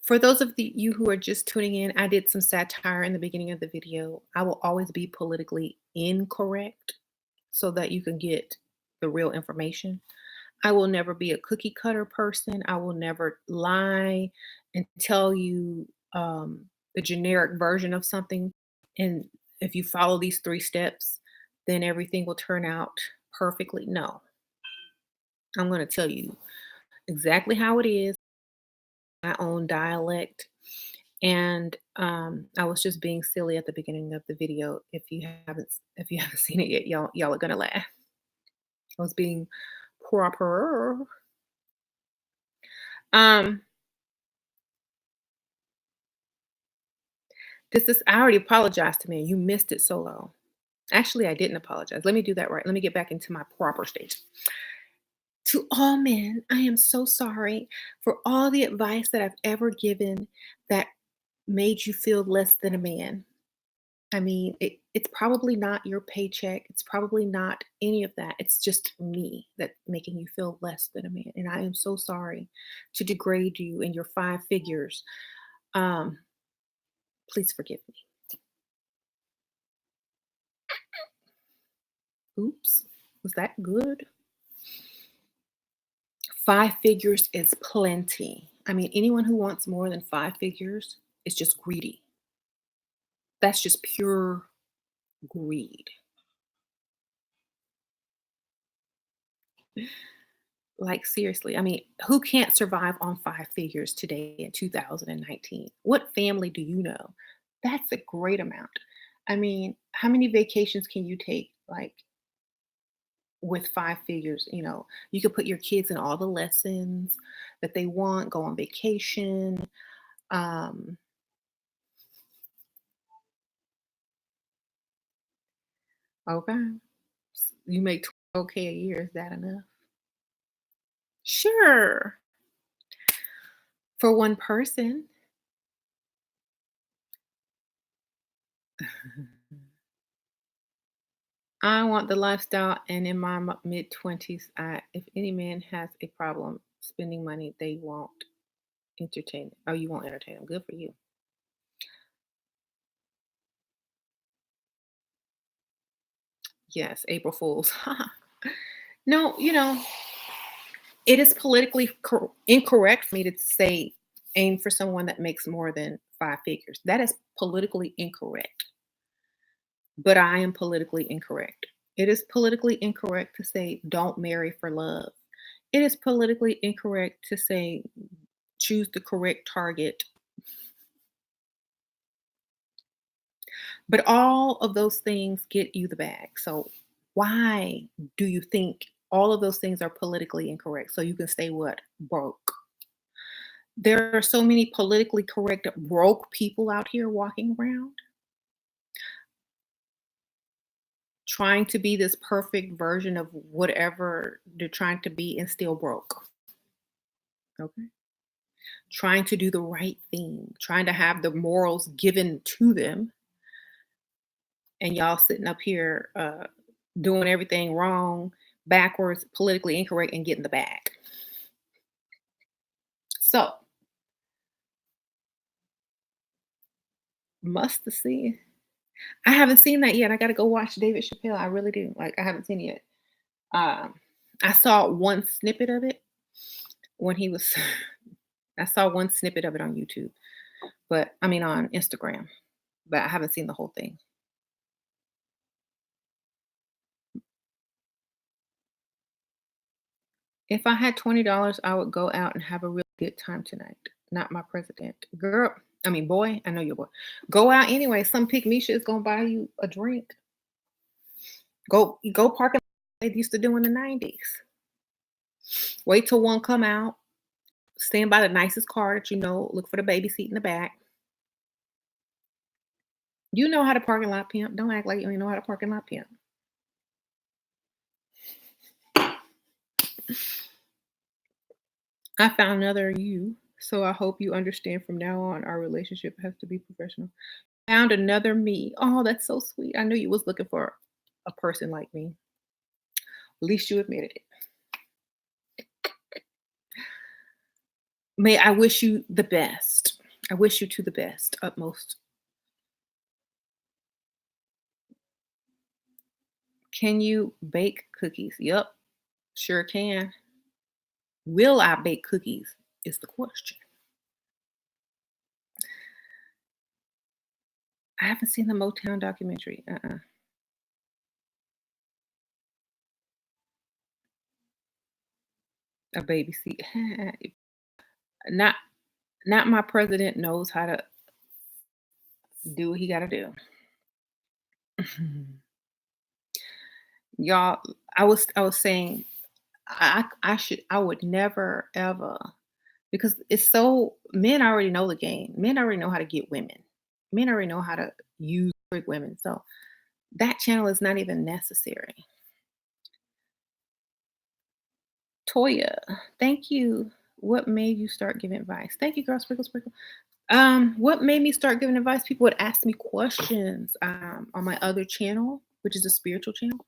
For those of you who are just tuning in, I did some satire in the beginning of the video. I will always be politically incorrect so that you can get the real information. I will never be a cookie cutter person. I will never lie and tell you the generic version of something. And if you follow these 3 steps, then everything will turn out perfectly. No, I'm going to tell you exactly how it is, my own dialect. And I was just being silly at the beginning of the video. If you haven't seen it yet, y'all are gonna laugh. I was being proper. Um, I already apologized to me. You missed it solo. Actually, I didn't apologize. Let me do that right. Let me get back into my proper state. To all men, I am so sorry for all the advice that I've ever given that made you feel less than a man. I mean, it's probably not your paycheck. It's probably not any of that. It's just me that's making you feel less than a man. And I am so sorry to degrade you in your five figures. Um, please forgive me. Oops. Was that good? Five figures is plenty. I mean, anyone who wants more than five figures is just greedy. That's just pure greed. Like, seriously, I mean, who can't survive on five figures today in 2019? What family do you know? That's a great amount. I mean, how many vacations can you take, like, with five figures? You could put your kids in all the lessons that they want, go on vacation. Um, okay. You make 12K a year. Is that enough? Sure. For one person. I want the lifestyle, and in my mid 20s, if any man has a problem spending money, they won't entertain it. Oh, you won't entertain them. Good for you. Yes, April Fools. No, it is politically incorrect for me to say aim for someone that makes more than five figures. That is politically incorrect. But I am politically incorrect. It is politically incorrect to say don't marry for love. It is politically incorrect to say choose the correct target. But all of those things get you the bag. So why do you think all of those things are politically incorrect? So you can stay what? Broke. There are so many politically correct broke people out here walking around trying to be this perfect version of whatever they're trying to be and still broke. Okay. Trying to do the right thing, trying to have the morals given to them, and y'all sitting up here doing everything wrong, backwards, politically incorrect, and getting the bag. So, must have seen. I haven't seen that yet. I got to go watch David Chappelle. I really do. Like, I haven't seen it yet. Um, I saw one snippet of it when he was. I saw one snippet of it on YouTube, but I mean on Instagram, but I haven't seen the whole thing. If I had $20, I would go out and have a really good time tonight. Not my president. Girl, I mean, boy, I know you're a boy. Go out anyway. Some pick me shit is gonna buy you a drink. Go park in they used to do in the 90s. Wait till one come out. Stand by the nicest car that you know. Look for the baby seat in the back. You know how to parking lot pimp. Don't act like you ain't know how to parking lot pimp. I found another you, so I hope you understand from now on our relationship has to be professional. Found another me. Oh, that's so sweet. I knew you was looking for a person like me. At least you admitted it. May I wish you the best. I wish you to the best, utmost. Can you bake cookies? Yep, sure can. Will I bake cookies? Is the question. I haven't seen the Motown documentary. A baby seat. not not my president knows how to do what he got to do. Y'all, I was saying I would never ever because it's so men already know the game. Men already know how to get women. Men already know how to use trick women. So that channel is not even necessary. Toya, thank you. What made you start giving advice? Thank you, girl. Sprinkle, sprinkle. What made me start giving advice? People would ask me questions on my other channel, which is a spiritual channel.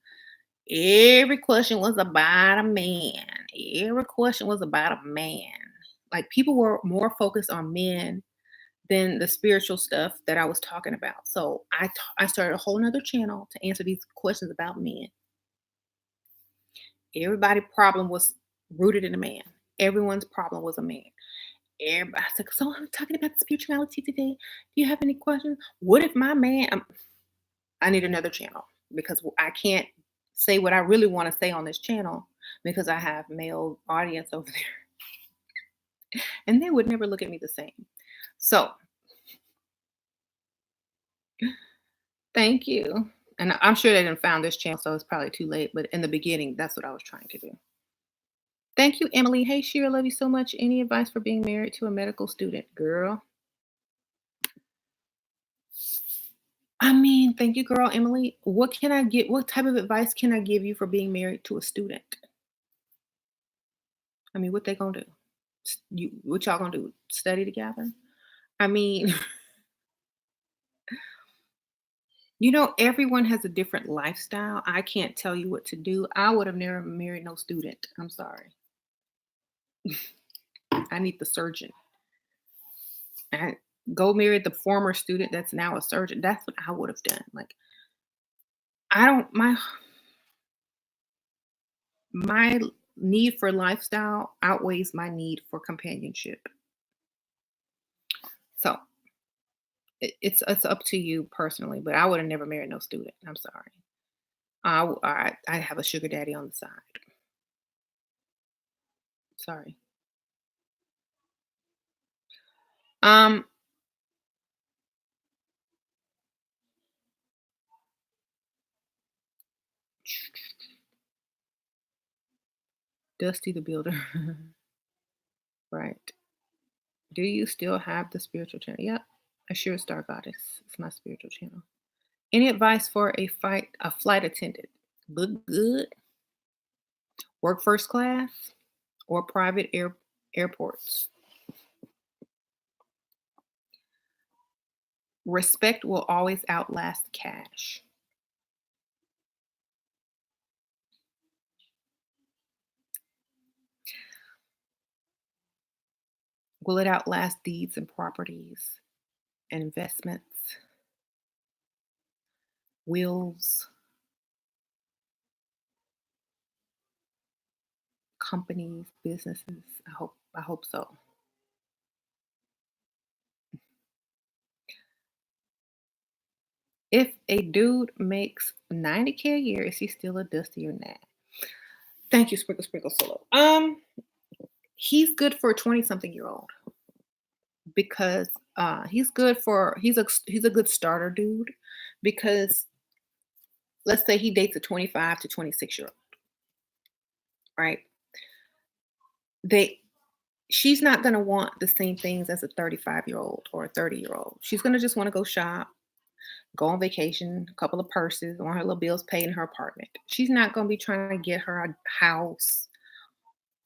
Every question was about a man. Every question was about a man. Like people were more focused on men than the spiritual stuff that I was talking about. So I started a whole nother channel to answer these questions about men. Everybody's problem was rooted in a man. Everyone's problem was a man. Everybody's like, so I'm talking about spirituality today. Do you have any questions? What if my man? I need another channel because I can't say what I really want to say on this channel because I have male audience over there, and they would never look at me the same. So thank you. And I'm sure they didn't found this channel, so it's probably too late. But in the beginning, that's what I was trying to do. Thank you, Emily. Hey, Shira, love you so much. Any advice for being married to a medical student? Girl. I mean, thank you, girl, Emily. What can I get? What type of advice can I give you for being married to a student? I mean, what they gonna do? What y'all gonna do? Study together? I mean, everyone has a different lifestyle. I can't tell you what to do. I would have never married no student. I'm sorry. I need the surgeon. I go marry the former student that's now a surgeon. That's what I would have done. Like I don't my need for lifestyle outweighs my need for companionship. So it's up to you personally, but I would have never married no student. I'm sorry. I have a sugar daddy on the side. Sorry. Um, Dusty the Builder. Right. Do you still have the spiritual channel? Yep. Assure Star Goddess. It's my spiritual channel. Any advice for a flight attendant? Look good, work first class, or private airports. Respect will always outlast cash. Will it outlast deeds and properties and investments, wills, companies, businesses? I hope so. If a dude makes 90K a year, is he still a dusty or not? Thank you, Sprinkle Sprinkle Solo. He's good for a 20 something year old because he's a good starter dude because let's say he dates a 25 to 26-year-old, right? They She's not going to want the same things as a 35-year-old or a 30-year-old. She's going to just want to go shop, go on vacation, a couple of purses, want her little bills paid in her apartment. She's not going to be trying to get her a house,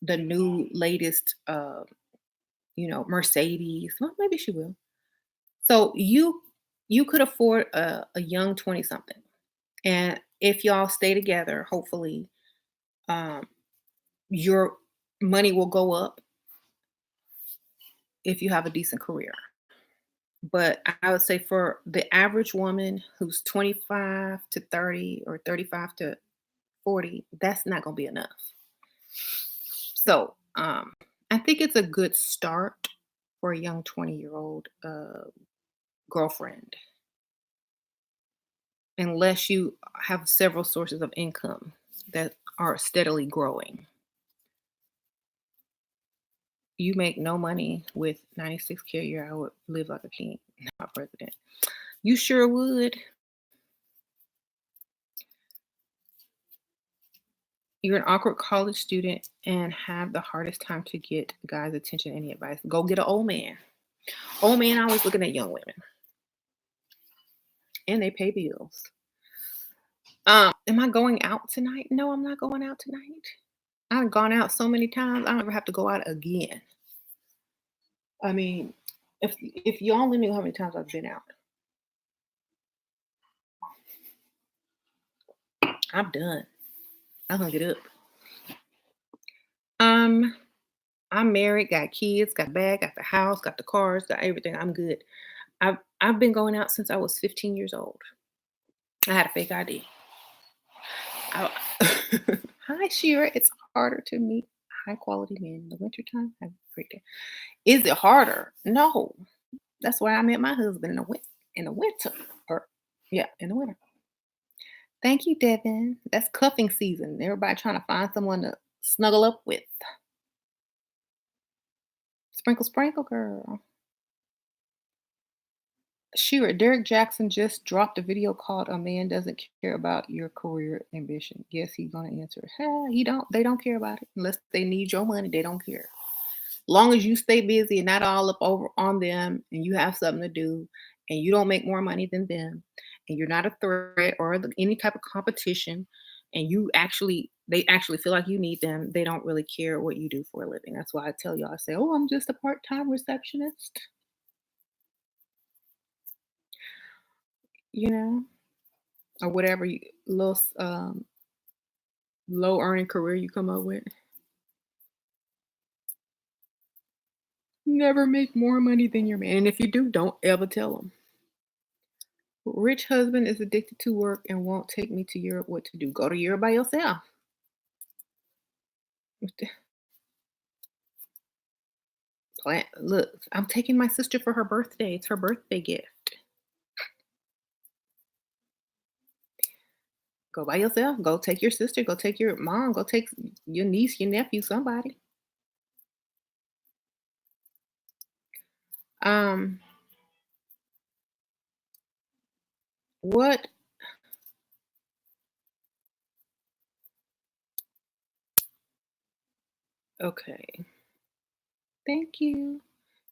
the new latest Mercedes. Well, maybe she will. So you could afford a young 20 something. And if y'all stay together, hopefully um, your money will go up if you have a decent career. But I would say for the average woman who's 25 to 30 or 35 to 40, that's not going to be enough. So I think it's a good start for a young 20-year-old girlfriend, unless you have several sources of income that are steadily growing. You make no money with 96K a year. I would live like a king, not president. You sure would. You're an awkward college student and have the hardest time to get guys' attention. Any advice? Go get an old man. Old man always looking at young women, and they pay bills. Am I going out tonight? No, I'm not going out tonight. I've gone out so many times, I don't ever have to go out again. I mean, if you only knew how many times I've been out, I'm done. I hung it up. Um, I'm married, got kids, got a bag, got the house, got the cars, got everything. I'm good. I've been going out since I was 15 years old. I had a fake ID. I, Hi, Shira. It's harder to meet high quality men in the wintertime. Have a great day. Is it harder? No. That's why I met my husband in the winter. Or yeah, in the winter. Thank you, Devin. That's cuffing season. Everybody trying to find someone to snuggle up with. Sprinkle, sprinkle, girl. Shira, Derek Jackson just dropped a video called "A Man Doesn't Care About Your Career Ambition." Guess he's gonna answer. He don't. They don't care about it unless they need your money. They don't care. Long as you stay busy and not all up over on them, and you have something to do, and you don't make more money than them, and you're not a threat or any type of competition, and they actually feel like you need them. They don't really care what you do for a living. That's why I tell y'all. I say, "Oh, I'm just a part-time receptionist," you know, or whatever low earning career you come up with. Never make more money than your man. And if you do, don't ever tell them. Rich husband is addicted to work and won't take me to Europe. What to do? Go to Europe by yourself. Plan. Look, I'm taking my sister for her birthday. It's her birthday gift. Go by yourself. Go take your sister. Go take your mom. Go take your niece, your nephew, somebody. Um, what? Okay. Thank you.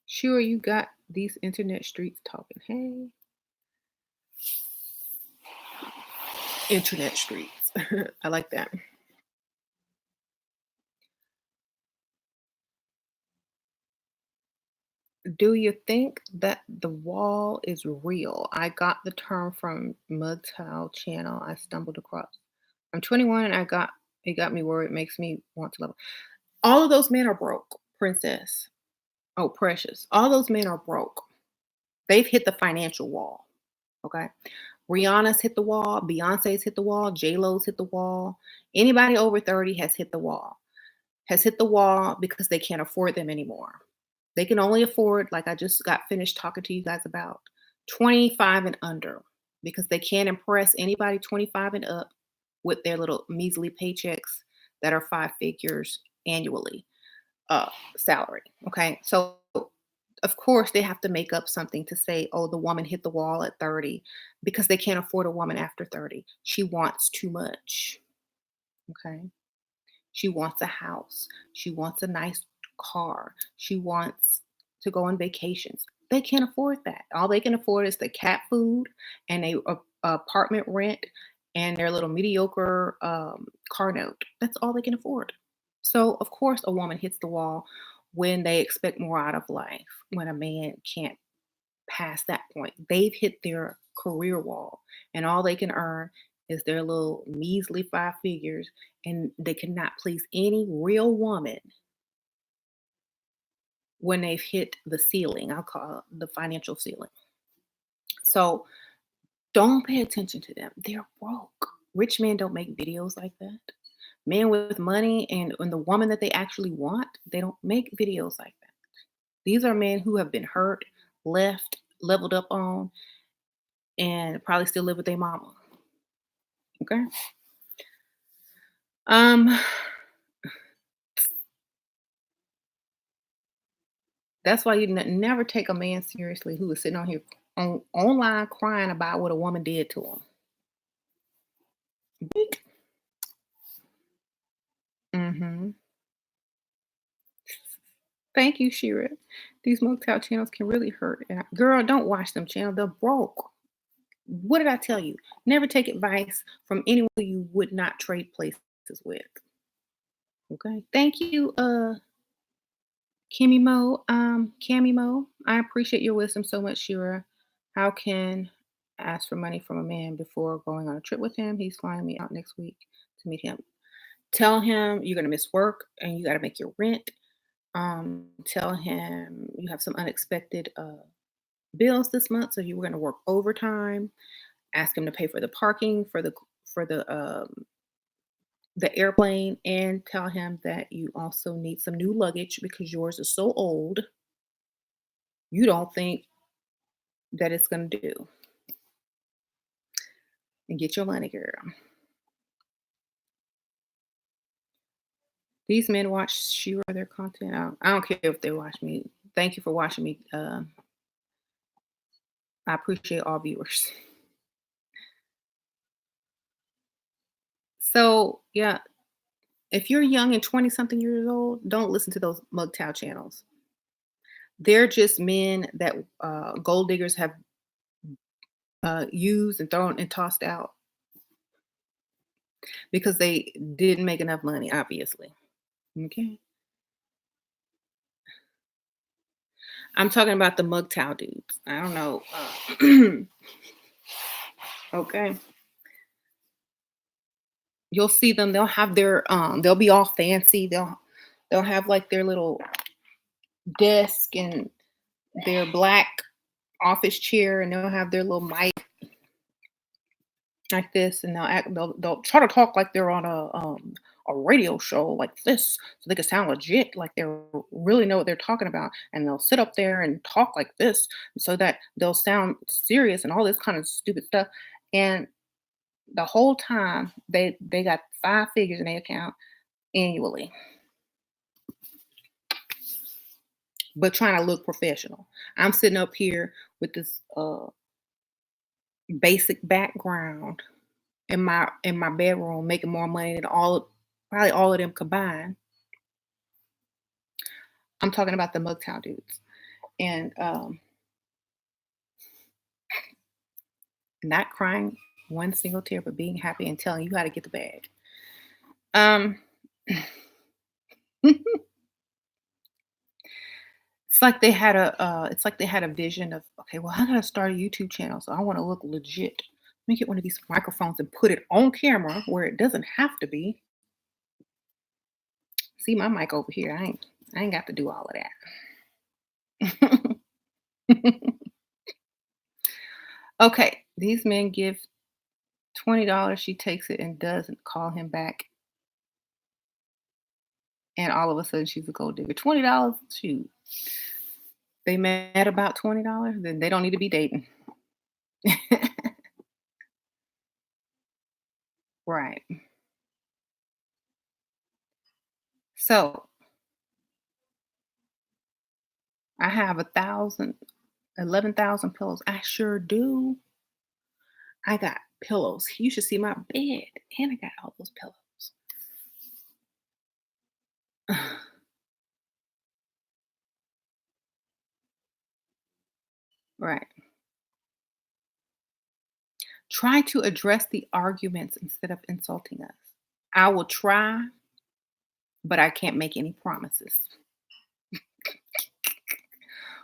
Sure, you got these internet streets talking. Hey, internet streets. I like that. Do you think that the wall is real? I got the term from Mudtile channel I stumbled across. I'm 21 and it got me worried, makes me want to love. All of those men are broke, princess. Oh, precious. All those men are broke. They've hit the financial wall. Okay. Rihanna's hit the wall, Beyonce's hit the wall, J-Lo's hit the wall. Anybody over 30 has hit the wall. Has hit the wall because they can't afford them anymore. They can only afford, like I just got finished talking to you guys about, 25 and under because they can't impress anybody 25 and up with their little measly paychecks that are five figures annually salary. Okay. So, of course, they have to make up something to say, oh, the woman hit the wall at 30 because they can't afford a woman after 30. She wants too much. Okay. She wants a house. She wants a nice car. She wants to go on vacations. They can't afford that. All they can afford is the cat food and apartment rent and their little mediocre car note. That's all they can afford. So, of course, a woman hits the wall when they expect more out of life, when a man can't pass that point. They've hit their career wall, and all they can earn is their little measly five figures, and they cannot please any real woman when they've hit the ceiling. I'll call it the financial ceiling. So don't pay attention to them. They're broke. Rich men don't make videos like that. Men with money and the woman that they actually want, they don't make videos like that. These are men who have been hurt, left, leveled up on, and probably still live with their mama. Okay. Um, that's why you never take a man seriously who is sitting on here online crying about what a woman did to him. Mm-hmm. Thank you, Shira. These motel channels can really hurt. And girl, don't watch them channels. They're broke. What did I tell you? Never take advice from anyone who you would not trade places with. Okay. Thank you, Cammy Mo. I appreciate your wisdom so much, Shira. How can I ask for money from a man before going on a trip with him? He's flying me out next week to meet him. Tell him you're gonna miss work and you gotta make your rent. Tell him you have some unexpected bills this month, so you were gonna work overtime. Ask him to pay for the parking for the airplane, and tell him that you also need some new luggage because yours is so old. You don't think that it's gonna do. And get your money, girl. These men watch Shira their content. I don't care if they watch me. Thank you for watching me. I appreciate all viewers. So yeah, if you're young and 20 something years old, don't listen to those mugtow channels. They're just men that gold diggers have used and thrown and tossed out because they didn't make enough money, obviously. Okay. I'm talking about the mugtow dudes. I don't know. Okay. You'll see them. They'll have their they'll be all fancy. They'll have like their little desk and their black office chair, and they'll have their little mic like this, and they'll try to talk like they're on a radio show like this, so they can sound legit, like they really know what they're talking about, and they'll sit up there and talk like this, so that they'll sound serious and all this kind of stupid stuff, and the whole time they got five figures in their account annually, but trying to look professional. I'm sitting up here with this basic background in my bedroom making more money than probably all of them combined. I'm talking about the MGTOW dudes. And not crying one single tear, but being happy and telling you how to get the bag. Um it's like they had a vision of, okay, well, I gotta start a YouTube channel, so I want to look legit. Let me get one of these microphones and put it on camera where it doesn't have to be. See my mic over here. I ain't got to do all of that. Okay, these men give $20. She takes it and doesn't call him back. And all of a sudden, she's a gold digger. $20? Shoot. They mad about $20? Then they don't need to be dating. Right. So I have 11,000 pillows. I sure do. I got pillows. You should see my bed. And I got all those pillows. Right. Try to address the arguments instead of insulting us. I will try, but I can't make any promises.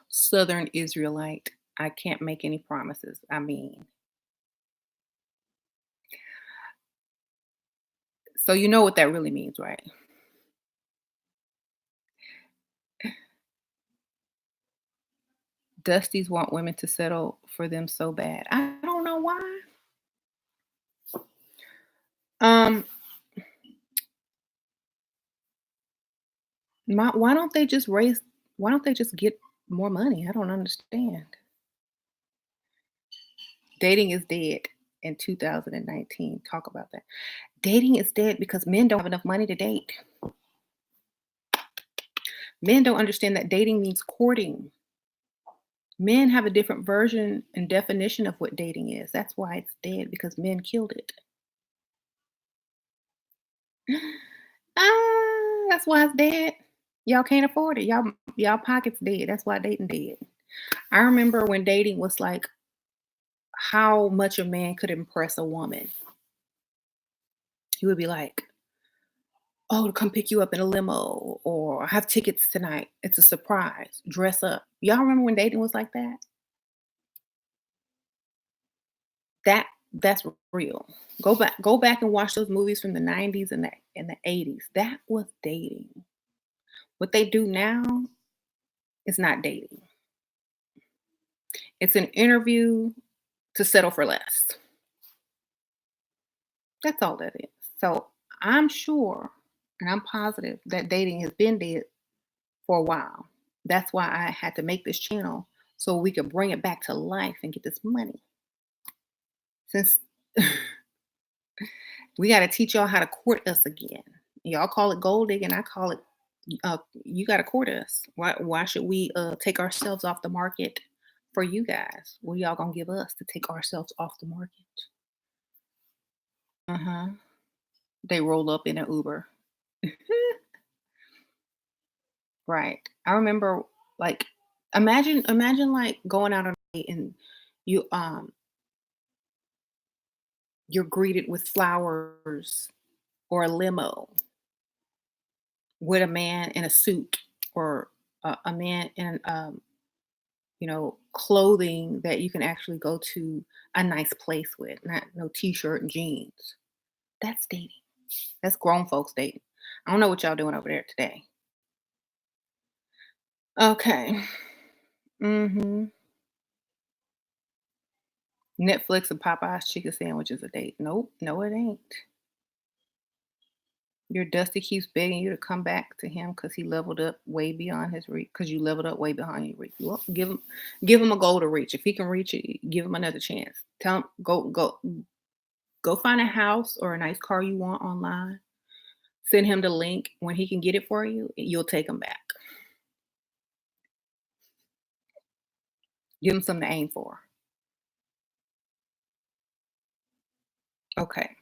Southern Israelite, I can't make any promises. I mean, so you know what that really means, right? Dusties want women to settle for them so bad. I don't know why. Um, why don't they just raise? Why don't they just get more money? I don't understand. Dating is dead in 2019. Talk about that. Dating is dead because men don't have enough money to date. Men don't understand that dating means courting. Men have a different version and definition of what dating is. That's why it's dead because men killed it. That's why it's dead. Y'all can't afford it. Y'all pockets dead. That's why dating dead. I remember when dating was like how much a man could impress a woman. He would be like, Oh, to come pick you up in a limo or have tickets tonight. It's a surprise. Dress up. Y'all remember when dating was like that? That's real. Go back and watch those movies from the 90s and the 80s. That was dating. What they do now is not dating. It's an interview to settle for less. That's all that is. So I'm sure and I'm positive that dating has been dead for a while. That's why I had to make this channel so we could bring it back to life and get this money. Since we got to teach y'all how to court us again. Y'all call it gold digging. I call it you got to court us. Why should we take ourselves off the market for you guys? What y'all gonna give us to take ourselves off the market? Uh huh. They roll up in an Uber. Right. I remember like imagine like going out on a date and you you're greeted with flowers or a limo with a man in a suit or a man in clothing that you can actually go to a nice place with, not no t-shirt and jeans. That's dating. That's grown folks dating. I don't know what y'all doing over there today. Okay. Mhm. Netflix and Popeyes chicken sandwich is a date. Nope, no, it ain't. Your Dusty keeps begging you to come back to him because he leveled up way beyond his reach. Because you leveled up way behind your reach. Well, give him a goal to reach. If he can reach it, give him another chance. Tell him go find a house or a nice car you want online. Send him the link. When he can get it for you, you'll take him back. Give him something to aim for. Okay.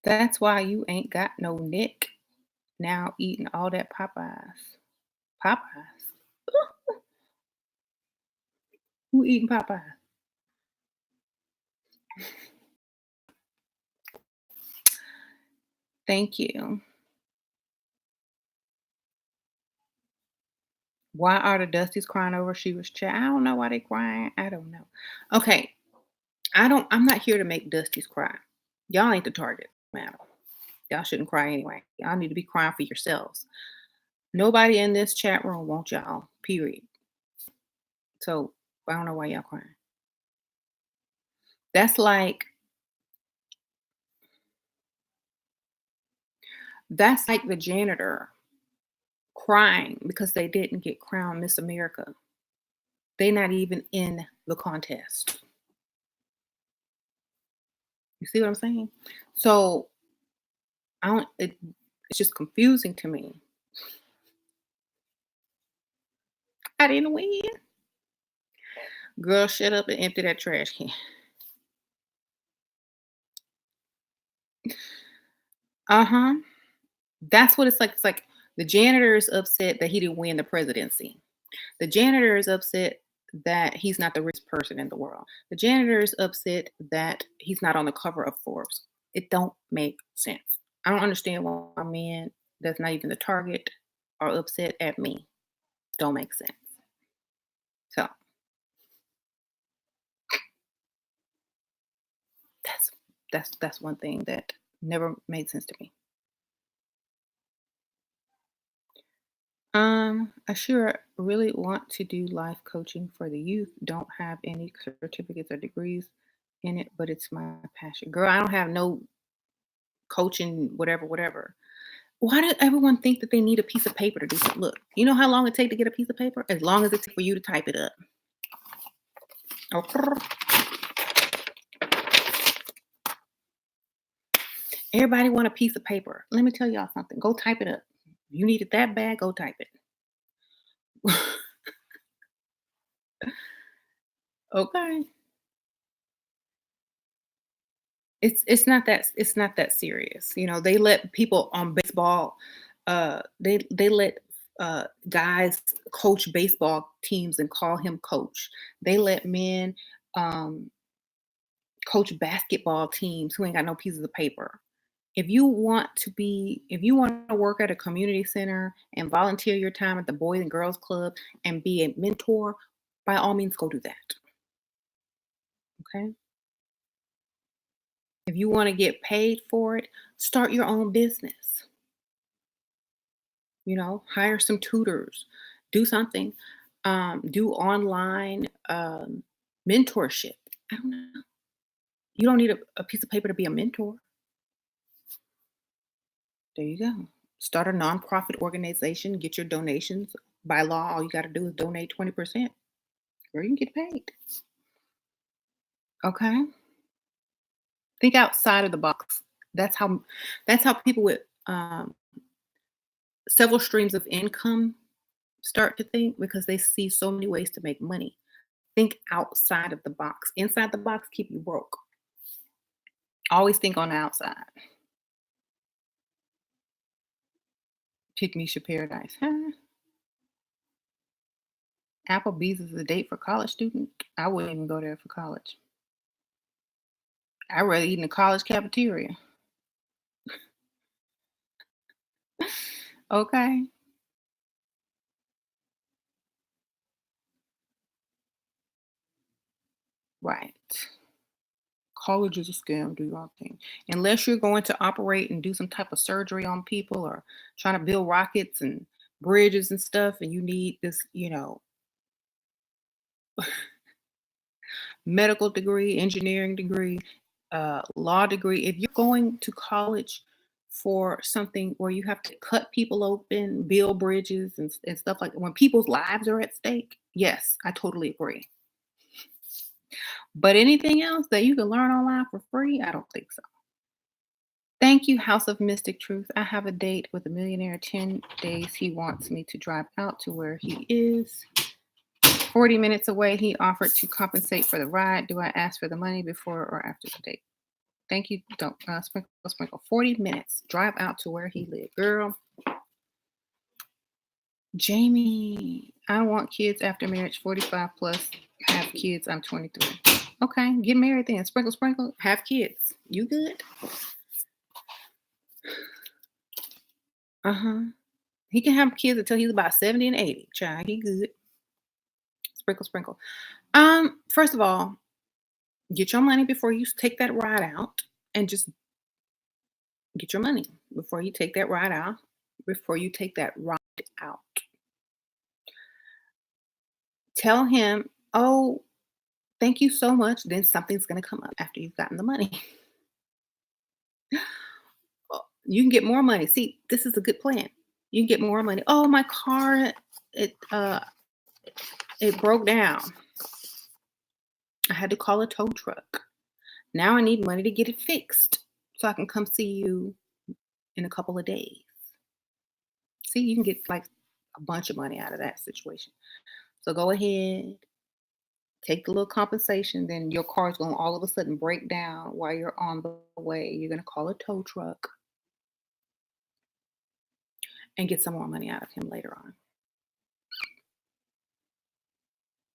That's why you ain't got no neck now eating all that Popeyes. Popeyes. Who eating Popeyes? Thank you. Why are the Dusties crying over she was chat? I don't know why they crying. I don't know. Okay. I'm not here to make Dusties cry. Y'all ain't the target matter. Y'all shouldn't cry anyway. Y'all need to be crying for yourselves. Nobody in this chat room wants y'all. Period. So I don't know why y'all crying. That's like the janitor crying because they didn't get crowned Miss America. They not even in the contest. You see what I'm saying? So I don't it's just confusing to me. I didn't win. Girl, shut up and empty that trash can. Uh-huh. That's what it's like. It's like the janitor is upset that he didn't win the presidency. The janitor is upset that he's not the richest person in the world. The janitor is upset that he's not on the cover of Forbes. It don't make sense. I don't understand why a man that's not even the target are upset at me. Don't make sense. So that's that's one thing that never made sense to me. I sure really want to do life coaching for the youth. Don't have any certificates or degrees in it, but it's my passion. Girl, I don't have no coaching, whatever, whatever. Why does everyone think that they need a piece of paper to do something? Look, you know how long it takes to get a piece of paper? As long as it takes for you to type it up. Okay. Everybody want a piece of paper. Let me tell y'all something. Go type it up. You need it that bad, go type it. Okay. It's not that serious. You know, they let people on baseball, they let guys coach baseball teams and call him coach. They let men um coach basketball teams who ain't got no pieces of paper. If you want to work at a community center and volunteer your time at the Boys and Girls Club and be a mentor, by all means go do that. Okay. If you want to get paid for it, start your own business. Hire some tutors, do something, do online mentorship. I don't know. You don't need a piece of paper to be a mentor. There you go. Start a nonprofit organization, get your donations. By law, all you got to do is donate 20%, or you can get paid. Okay? Think outside of the box. That's how that's how people with several streams of income start to think, because they see so many ways to make money. Think outside of the box. Inside the box keep you broke. Always think on the outside. Pygmies your paradise. Huh? Applebee's is a date for college student. I wouldn't even go there for college. I'd rather eat in the college cafeteria. Okay. Right. College is a scam, do your thing. Unless you're going to operate and do some type of surgery on people, or trying to build rockets and bridges and stuff, and you need this, medical degree, engineering degree, law degree. If you're going to college for something where you have to cut people open, build bridges and stuff like that, when people's lives are at stake, yes, I totally agree. But anything else that you can learn online for free, I don't think so. Thank you, House of Mystic Truth. I have a date with a millionaire, 10 days. He wants me to drive out to where he is. 40 minutes away. He offered to compensate for the ride. Do I ask for the money before or after the date? Thank you. Don't sprinkle, sprinkle. 40 minutes. Drive out to where he lives. Girl. Jamie, I want kids after marriage, 45 plus. Have kids. I'm 23. Okay, get married then. Sprinkle, sprinkle. Have kids. You good? Uh-huh. He can have kids until he's about 70 and 80. Child, he good. Sprinkle, sprinkle. First of all, get your money before you take that ride out, and just get your money before you take that ride out. Before you take that ride out. Tell him, oh, thank you so much. Then something's going to come up after you've gotten the money. You can get more money. See, this is a good plan. You can get more money. Oh, my car, it it broke down. I had to call a tow truck. Now I need money to get it fixed so I can come see you in a couple of days. See, you can get like a bunch of money out of that situation. So go ahead, take the little compensation. Then your car is going to all of a sudden break down while you're on the way. You're going to call a tow truck and get some more money out of him later on.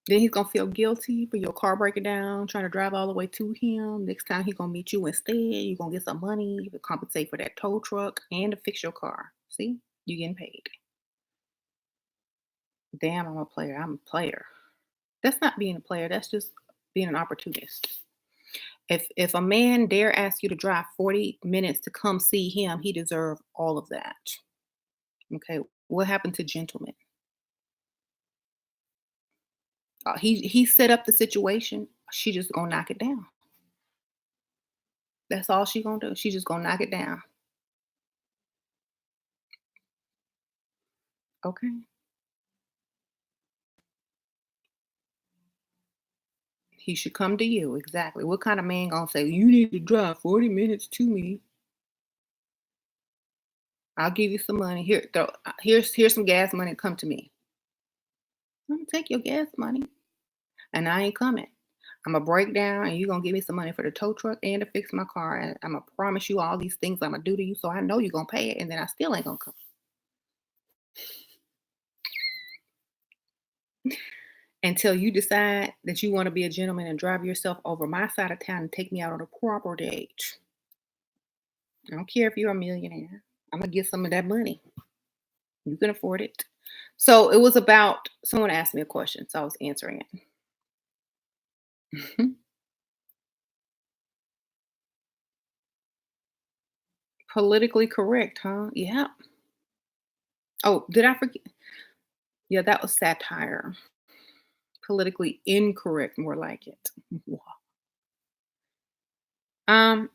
Then he's gonna feel guilty for your car breaking down, trying to drive all the way to him. Next time he's gonna meet you instead. You're gonna get some money to compensate for that tow truck and to fix your car. See, you getting paid. Damn, I'm a player. I'm a player. That's not being a player. That's just being an opportunist. If a man dare ask you to drive 40 minutes to come see him, he deserves all of that. Okay, what happened to gentlemen? He set up the situation. She just gonna knock it down. That's all she gonna do. She just gonna knock it down. Okay. He should come to you. Exactly. What kind of man gonna say, you need to drive 40 minutes to me? I'll give you some money. Here's some gas money. Come to me. I'm gonna take your gas money. And I ain't coming. I'm gonna break down and you're gonna give me some money for the tow truck and to fix my car. And I'm gonna promise you all these things I'm gonna do to you, so I know you're gonna pay it, and then I still ain't gonna come. Until you decide that you want to be a gentleman and drive yourself over my side of town and take me out on a proper date. I don't care if you're a millionaire. I'm gonna get some of that money. You can afford it. So it was about someone asked me a question, so I was answering it. Politically correct, huh? Yeah. Oh, did I forget? Yeah, that was satire. Politically incorrect, more like it. Wow. Um,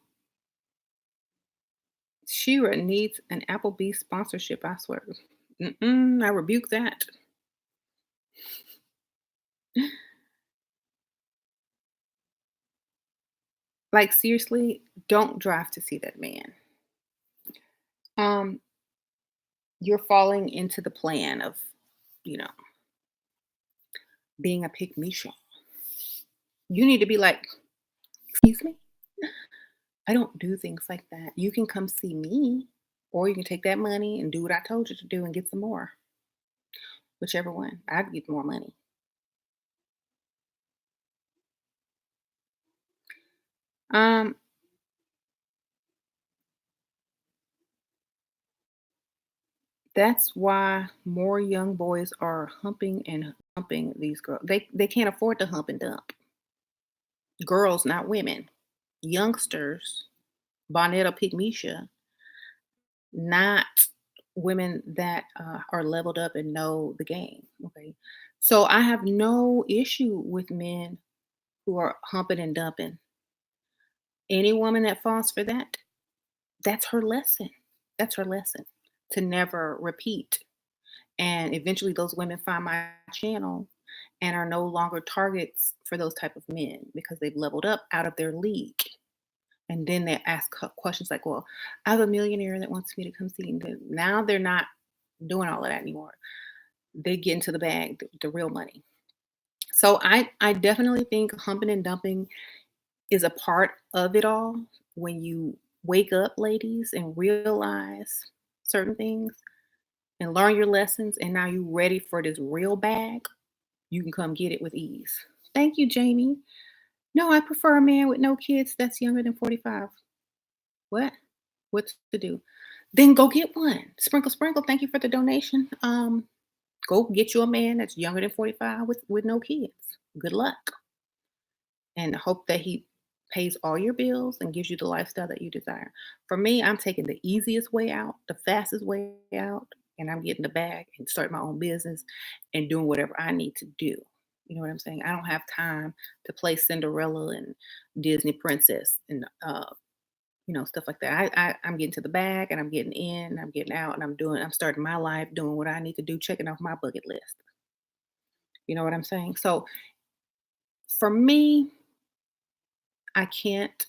Shira needs an Applebee's sponsorship, I swear. I rebuke that. Like, seriously, don't drive to see that man. Um, you're falling into the plan of, you know, being a pick me show. You need to be like, excuse me? I don't do things like that. You can come see me, or you can take that money and do what I told you to do and get some more. Whichever one. I'd get more money. Um, that's why more young boys are humping and humping these girls. They can't afford to hump and dump. Girls, not women. Youngsters, Bonetta Pygmisha, not women that are leveled up and know the game. Okay. So I have no issue with men who are humping and dumping. Any woman that falls for that, that's her lesson. That's her lesson to never repeat. And eventually those women find my channel and are no longer targets for those type of men because they've leveled up out of their league. And then they ask questions like, well, I have a millionaire that wants me to come see. And now they're not doing all of that anymore. They get into the bag, the real money. So I definitely think humping and dumping is a part of it all. When you wake up, ladies, and realize certain things and learn your lessons, and now you're ready for this real bag, you can come get it with ease. Thank you, Jamie. No, I prefer a man with no kids that's younger than 45. What? What to do? Then go get one. Sprinkle, sprinkle. Thank you for the donation. Go get you a man that's younger than 45 with no kids. Good luck. And hope that he pays all your bills and gives you the lifestyle that you desire. For me, I'm taking the easiest way out, the fastest way out, and I'm getting the bag and starting my own business and doing whatever I need to do. You know what I'm saying? I don't have time to play Cinderella and Disney princess and stuff like that. I'm getting to the bag and I'm getting in, I'm getting out, and I'm starting my life doing what I need to do, checking off my bucket list. You know what I'm saying? So for me, I can't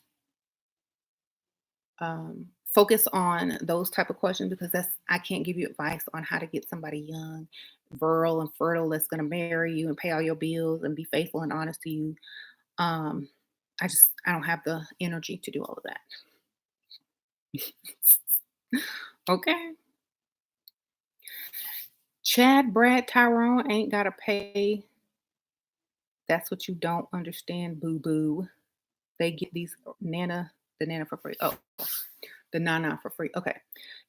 focus on those type of questions because I can't give you advice on how to get somebody young, virile, and fertile that's going to marry you and pay all your bills and be faithful and honest to you. Um, I don't have the energy to do all of that. Okay. Chad, Brad, Tyrone ain't gotta pay. That's what you don't understand, boo boo. They get the nana for free. Oh, the nana for free. Okay.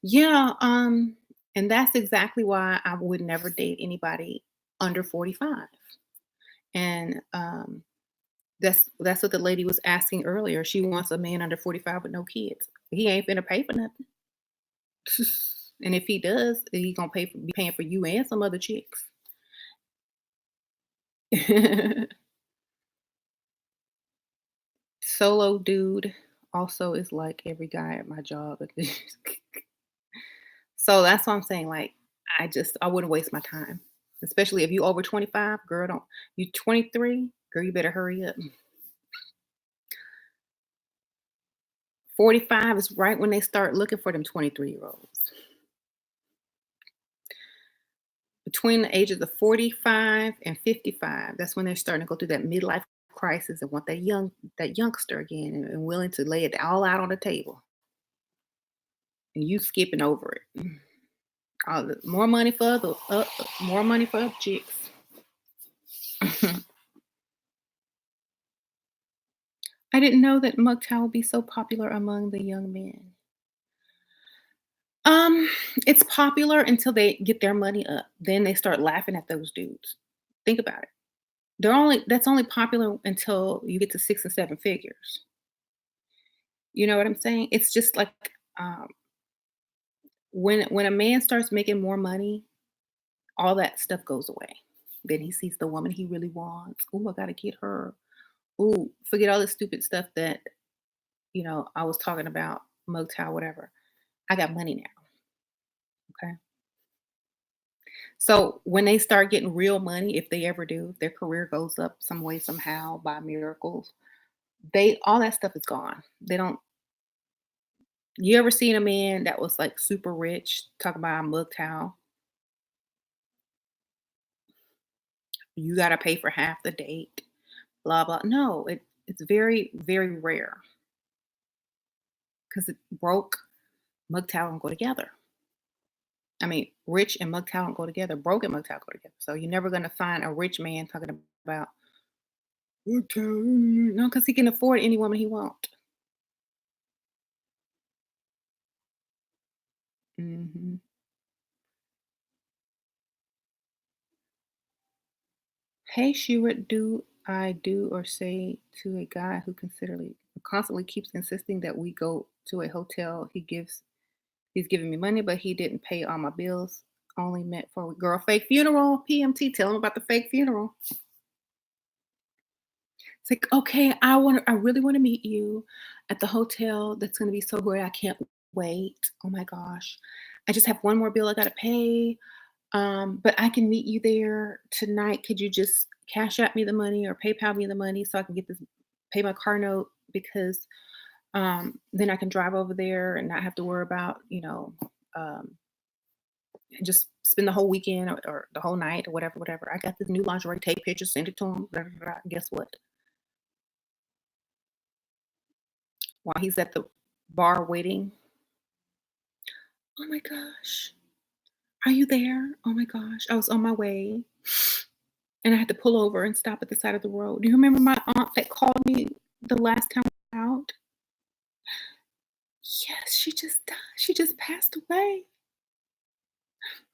Yeah, and that's exactly why I would never date anybody under 45. And that's what the lady was asking earlier. She wants a man under 45 with no kids. He ain't finna pay for nothing. And if he does, he gonna be paying for you and some other chicks. Solo dude also is like every guy at my job. So that's what I'm saying. Like, I wouldn't waste my time. Especially if you over 25, girl, don't you 23, girl, you better hurry up. 45 is right when they start looking for them 23-year-olds. Between the ages of 45 and 55, that's when they're starting to go through that midlife crisis and want that youngster again and willing to lay it all out on the table. And you skipping over it. More money for more money for the chicks. I didn't know that MGTOW would be so popular among the young men. Um, it's popular until they get their money up. Then they start laughing at those dudes. Think about it. That's only popular until you get to 6 and 7 figures. You know what I'm saying? It's just like, um, when a man starts making more money, all that stuff goes away. Then he sees the woman he really wants. "Ooh, I gotta get her. Ooh," forget all the stupid stuff that, I was talking about, motel, whatever. I got money now, okay? So when they start getting real money, if they ever do, if their career goes up some way, somehow, by miracles, they all that stuff is gone. They don't You ever seen a man that was, like, super rich, talk about a motel? You gotta pay for half the date, blah, blah. No, it's very, very rare because broke, MGTOW don't go together. I mean, rich and MGTOW don't go together. Broke and MGTOW go together. So you're never gonna find a rich man talking about MGTOW. No, because he can afford any woman he want. Mhm. Hey, Shira, do I do or say to a guy who constantly keeps insisting that we go to a hotel he's giving me money, but he didn't pay all my bills. Only meant for a girl fake funeral. PMT, tell him about the fake funeral. It's like, okay, I really want to meet you at the hotel. That's gonna be so great. I can't wait. Oh my gosh. I just have one more bill I gotta pay. But I can meet you there tonight. Could you just cash out me the money or PayPal me the money so I can pay my car note because then I can drive over there and not have to worry about, um, just spend the whole weekend or the whole night or whatever, whatever. I got this new lingerie, take pictures, send it to him. Blah, blah, blah. Guess what? While he's at the bar waiting, oh my gosh, are you there? Oh my gosh, I was on my way and I had to pull over and stop at the side of the road. Do you remember my aunt that called me the last time we were out? Yes, she just died. She just passed away.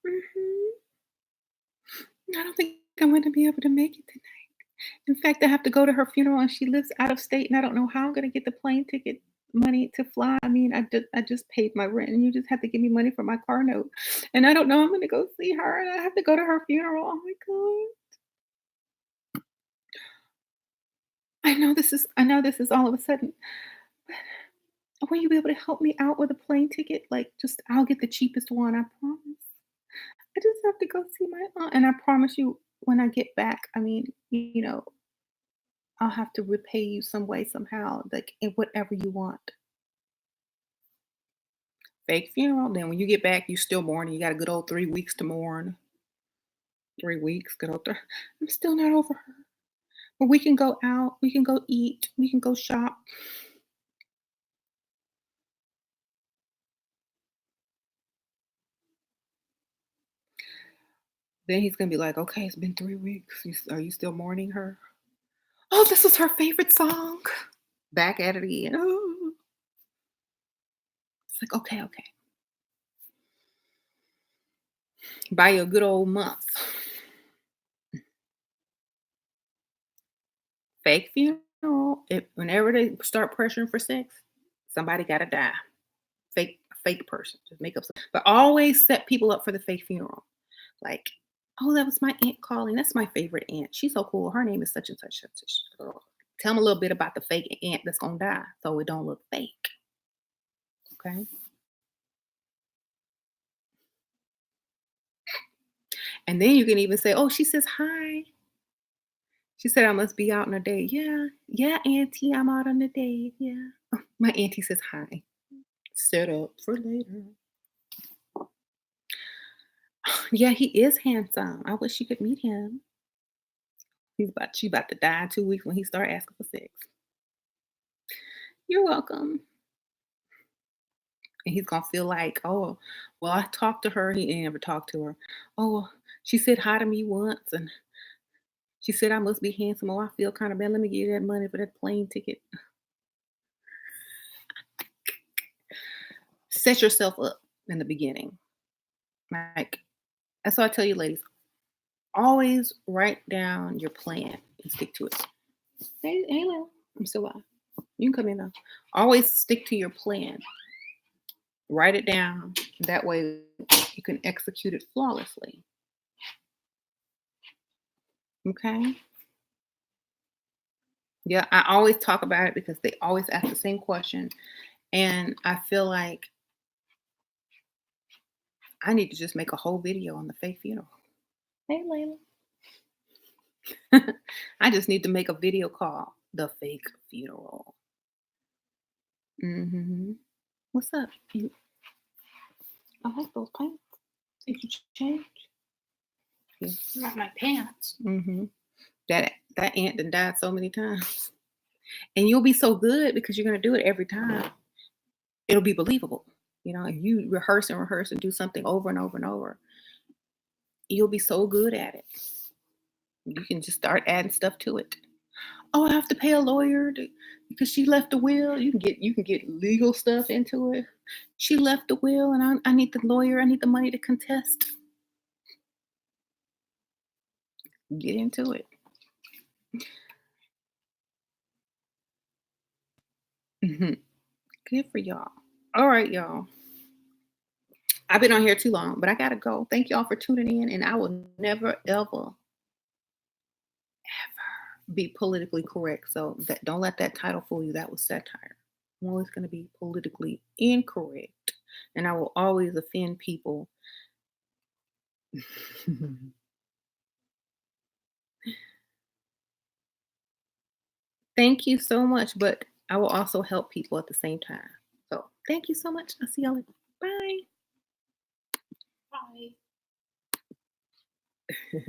Mhm. I don't think I'm gonna be able to make it tonight. In fact, I have to go to her funeral, and she lives out of state, and I don't know how I'm gonna get the plane ticket money to fly. I mean, I just paid my rent, and you just have to give me money for my car note, and I don't know I'm gonna go see her, and I have to go to her funeral. Oh my god. I know this is all of a sudden, but will you be able to help me out with a plane ticket? Like, just I'll get the cheapest one, I promise. I just have to go see my aunt, and I promise you, when I get back, I mean, I'll have to repay you some way, somehow, like in whatever you want. Fake funeral. Then when you get back, you still mourning. You got a good old 3 weeks to mourn. 3 weeks, good old. I'm still not over her. But we can go out. We can go eat. We can go shop. Then he's gonna be like, "Okay, it's been 3 weeks. Are you still mourning her?" Oh, this was her favorite song. Back at it again. Oh. It's like, okay, okay. Buy you a good old month. Fake funeral. If whenever they start pressuring for sex, somebody gotta die. Fake person. Just make up but always set people up for the fake funeral. Like, "Oh, that was my aunt calling. That's my favorite aunt. She's so cool. Her name is such and such and such." Girl. Tell them a little bit about the fake aunt that's gonna die so it don't look fake. Okay. And then you can even say, "Oh, she says hi. She said I must be out on a date." Yeah, yeah, auntie, I'm out on a date. Yeah. My auntie says hi. Set up for later. Yeah, he is handsome. I wish you could meet him. She about to die in 2 weeks when he start asking for sex. You're welcome. And he's gonna feel like, "Oh, well, I talked to her." He ain't never talked to her. "Oh, well, she said hi to me once, and she said I must be handsome. Oh, I feel kind of bad. Let me give you that money for that plane ticket." Set yourself up. in the beginning. Like, that's why I tell you, ladies, always write down your plan and stick to it. Hey, Lil, I'm still live. You can come in now. Always stick to your plan. Write it down. That way you can execute it flawlessly. Okay? Yeah, I always talk about it because they always ask the same question. And I feel like I need to just make a whole video on the fake funeral. Hey, Layla. I just need to make a video called The Fake Funeral. What's up? I like those pants. Think you change? Yeah. Not my pants. That aunt done died so many times. And you'll be so good because you're gonna do it every time. It'll be believable. If you rehearse and do something over and over and over, you'll be so good at it. You can just start adding stuff to it. Oh, I have to pay a lawyer because she left a will. You can get legal stuff into it. She left the will, and I need the lawyer. I need the money to contest. Get into it. Good for y'all. All right, y'all. I've been on here too long, but I gotta go. Thank y'all for tuning in, and I will never, ever be politically correct. So don't let that title fool you. That was satire. I'm always going to be politically incorrect, and I will always offend people. Thank you so much, but I will also help people at the same time. So thank you so much. I'll see y'all later. Bye. Bye.